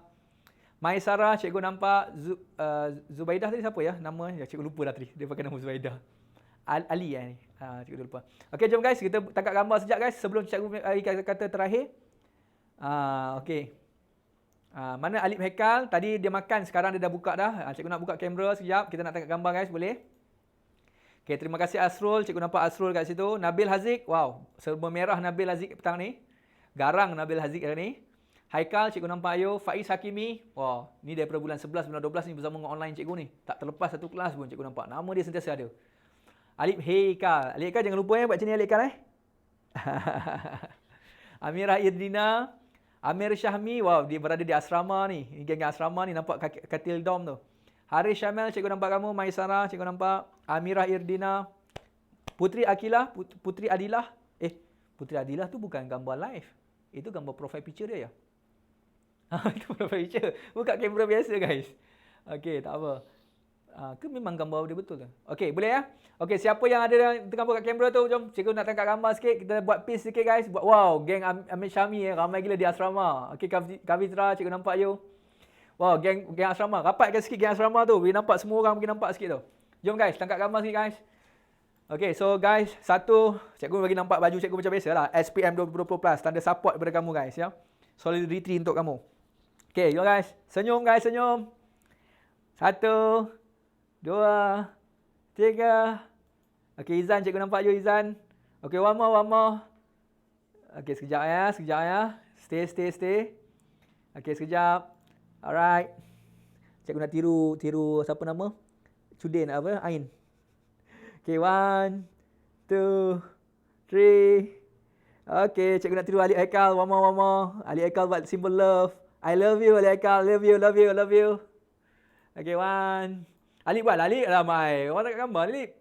Mai Sarah, cikgu nampak. Zubaidah tadi siapa ya? Nama cikgu lupa dah tadi. Dia pakai nama Zubaidah. Ali ni. Cikgu lupa. Okey, jom guys, kita tangkap gambar sekejap guys sebelum cikgu kata terakhir. Okey. Mana Alip Hekal? Tadi dia makan, sekarang dia dah buka dah. Cikgu nak buka kamera sekejap. Kita nak tangkap gambar guys, boleh? Okay, terima kasih Asrul. Cikgu nampak Asrul kat situ. Nabil Haziq. Wow, serba merah Nabil Haziq petang ni. Garang Nabil Haziq hari ni. Haikal, cikgu nampak you. Faiz Hakimi. Wah, ni daripada bulan 11, bulan 12 ni bersama dengan online cikgu ni. Tak terlepas satu kelas pun cikgu nampak. Nama dia sentiasa ada. Alip Haikal. Alip Haikal jangan lupa buat macam ni Alip Haikal Amirah Irdina. Amir Syahmi. Wow, dia berada di asrama ni. Geng asrama ni nampak katil dom tu. Haris Syamel, cikgu nampak kamu. Maisara, cikgu nampak. Amirah Irdina. Putri Akilah, Putri Adilah. Putri Adilah tu bukan gambar live. Itu gambar profile picture dia ya. Itu profile picture. Buka kamera biasa guys. Okey, tak apa. Ke memang gambar dia betul tu? Okey, boleh ya? Okey, siapa yang ada tengah buka kamera tu, jom cikgu nak tangkap gambar sikit. Kita buat pin sikit guys. Wow, geng Amir Syami ramai gila di asrama. Okey, Kavitra, cikgu nampak you. Wow, geng asrama. Rapatkan sikit geng asrama tu. Boleh nampak semua orang boleh nampak sikit tu. Jom guys, tangkap gambar sikit guys. Okey, so guys, satu, cikgu bagi nampak baju cikgu macam biasa lah. SPM 2020 Plus, tanda support daripada kamu guys ya. Solidarity untuk kamu. Okey, jom guys. Senyum guys, senyum. 1, 2, 3. Okey, Izan, cikgu nampak you Izan. Okey, one more. Okey, sekejap ya. Stay. Okey, sekejap. Alright. Cikgu nak tiru siapa nama? Cudin apa? Ain. Okey, 1, 2, 3. Okey, cikgu nak tiru Alip Haikal. One more. Alip Haikal buat symbol love. I love you Alip Haikal. Love you. Okey, 1. Alip buat lah, Alip. Ramai. Orang tak gambar, Alip.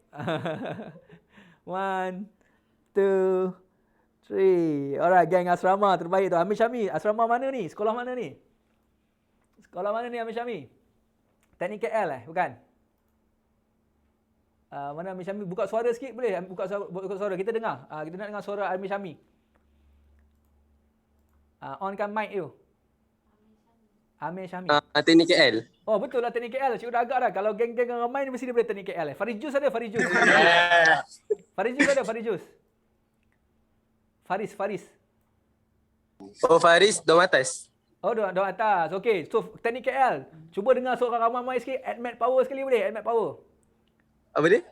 1, 2, 3. Alright, geng asrama terbaik tu. Amir Syami, asrama mana ni? Sekolah mana ni Amir Syami? Teknik KL bukan? Mana Amir Syami? Buka suara sikit boleh? Buka suara. Kita dengar. Kita nak dengar suara Amir Syami. Onkan mic you. Amir Syami. Teknik KL. Oh betul lah teknik KL. Cikgu dah agak dah. Kalau geng-geng ramai ni mesti dia boleh teknik KL. Faris Jus ada Faris Jus. Faris. Oh Faris, dom atas. Oh dong atas. Okey. So teknik KL. Cuba dengar suara ramai-ramai sikit. Admit power sekali boleh? Admit power. Apa dia?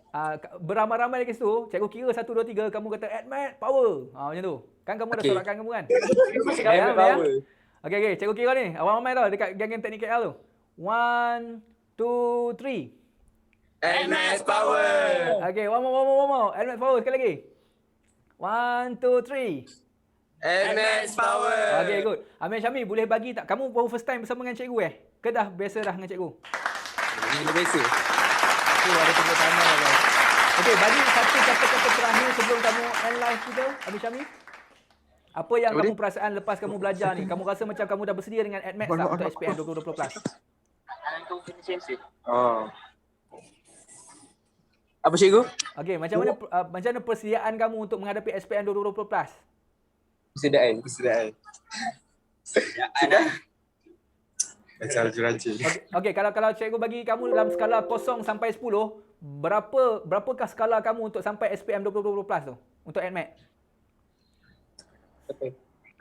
Beramai-ramai dekat situ. Cikgu kira 1, 2, 3. Kamu kata admit power. Macam tu. Kan kamu ada sorakan kamu kan? Admit power. Okey. Cikgu kira ni. Awak ramai tau dekat geng-geng teknik KL tu. 1, 2, 3. Admit power. Okey, one more. Admit power sekali lagi. 1, 2, 3. Admit power. Okey, good. Amir Syami, boleh bagi tak? Kamu baru first time bersama dengan cikgu Ke dah biasa dah dengan cikgu? Ini dah biasa. Ada tepuk tangan lah guys. Okey, bagi satu kata-kata terakhir sebelum kamu end live kita, Amir Syami. Apa yang kamu perasaan lepas kamu belajar ni? Kamu rasa macam kamu dah bersedia dengan AdMax tak untuk SPM 2020 Plus? Oh. Apa cikgu? Okey, macam mana persediaan kamu untuk menghadapi SPM 2020 Plus? Persediaan. Macam rajin. Okey, kalau cikgu bagi kamu dalam skala 0 sampai 10, berapakah skala kamu untuk sampai SPM 2020 Plus tu untuk AdMax?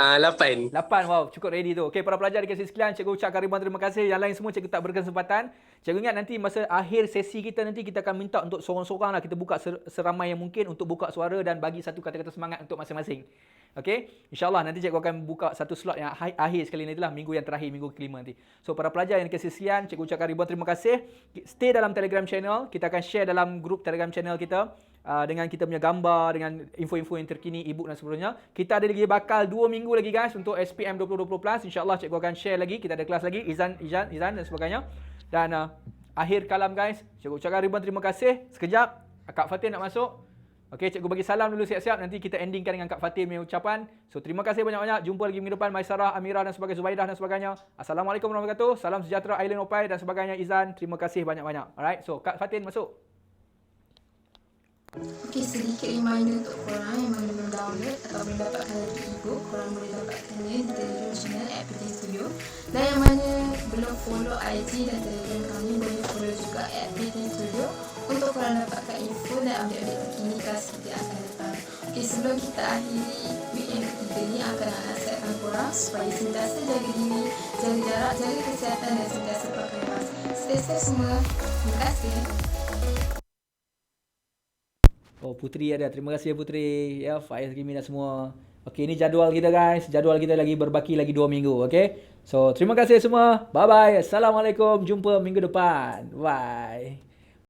8. 8, wow, cukup ready tu. Okey, para pelajar di KC sekalian, cikgu ucapkan ribuan terima kasih. Yang lain semua cikgu tak berkesempatan. Cikgu ingat nanti masa akhir sesi kita nanti kita akan minta untuk sorang-sorang lah kita buka seramai yang mungkin untuk buka suara dan bagi satu kata-kata semangat untuk masing-masing. Okey, insyaAllah nanti cikgu akan buka satu slot yang akhir sekali nanti lah, minggu yang terakhir, minggu kelima nanti. So, para pelajar yang di KC sekalian, cikgu ucapkan ribuan terima kasih. Stay dalam Telegram channel. Kita akan share dalam grup Telegram channel kita. Dengan kita punya gambar, dengan info-info yang terkini, e-book dan sebagainya. Kita ada lagi bakal 2 minggu lagi guys untuk SPM 2020 Plus. InsyaAllah cikgu akan share lagi. Kita ada kelas lagi, Izan dan sebagainya. Dan akhir kalam guys, cikgu ucapkan ribuan terima kasih. Sekejap, Kak Fatin nak masuk. Okey, cikgu bagi salam dulu siap-siap. Nanti kita endingkan dengan Kak Fatin punya ucapan. So, terima kasih banyak-banyak. Jumpa lagi minggu depan. Maisarah, Amira dan sebagainya, Zubaidah dan sebagainya. Assalamualaikum warahmatullahi wabarakatuh. Salam sejahtera Island Opai dan sebagainya. Izan, terima kasih banyak-banyak. Alright, so Kak Fatin masuk. Okey, sedikit reminder untuk korang yang belum download atau belum dapatkan lagi e-book, korang boleh dapatkannya di Telegram channel @PT Studio. Dan yang mana belum follow IG dan Telegram kami, boleh follow juga @PT Studio untuk korang dapatkan info dan update-update terkini kelas kita akan datang. Okey, sebelum kita akhiri weekend ketiga ni, akan nasihatkan korang supaya sentiasa jaga diri, jaga jarak, jaga kesihatan dan sentiasa pakai mask. Stay safe semua. Terima kasih. Oh, Putri ada. Terima kasih ya Putri. Ya, Faiz Kimi dan semua. Okey, ini jadual kita guys. Jadual kita lagi berbaki lagi 2 minggu. Okey. So, terima kasih semua. Bye-bye. Assalamualaikum. Jumpa minggu depan. Bye.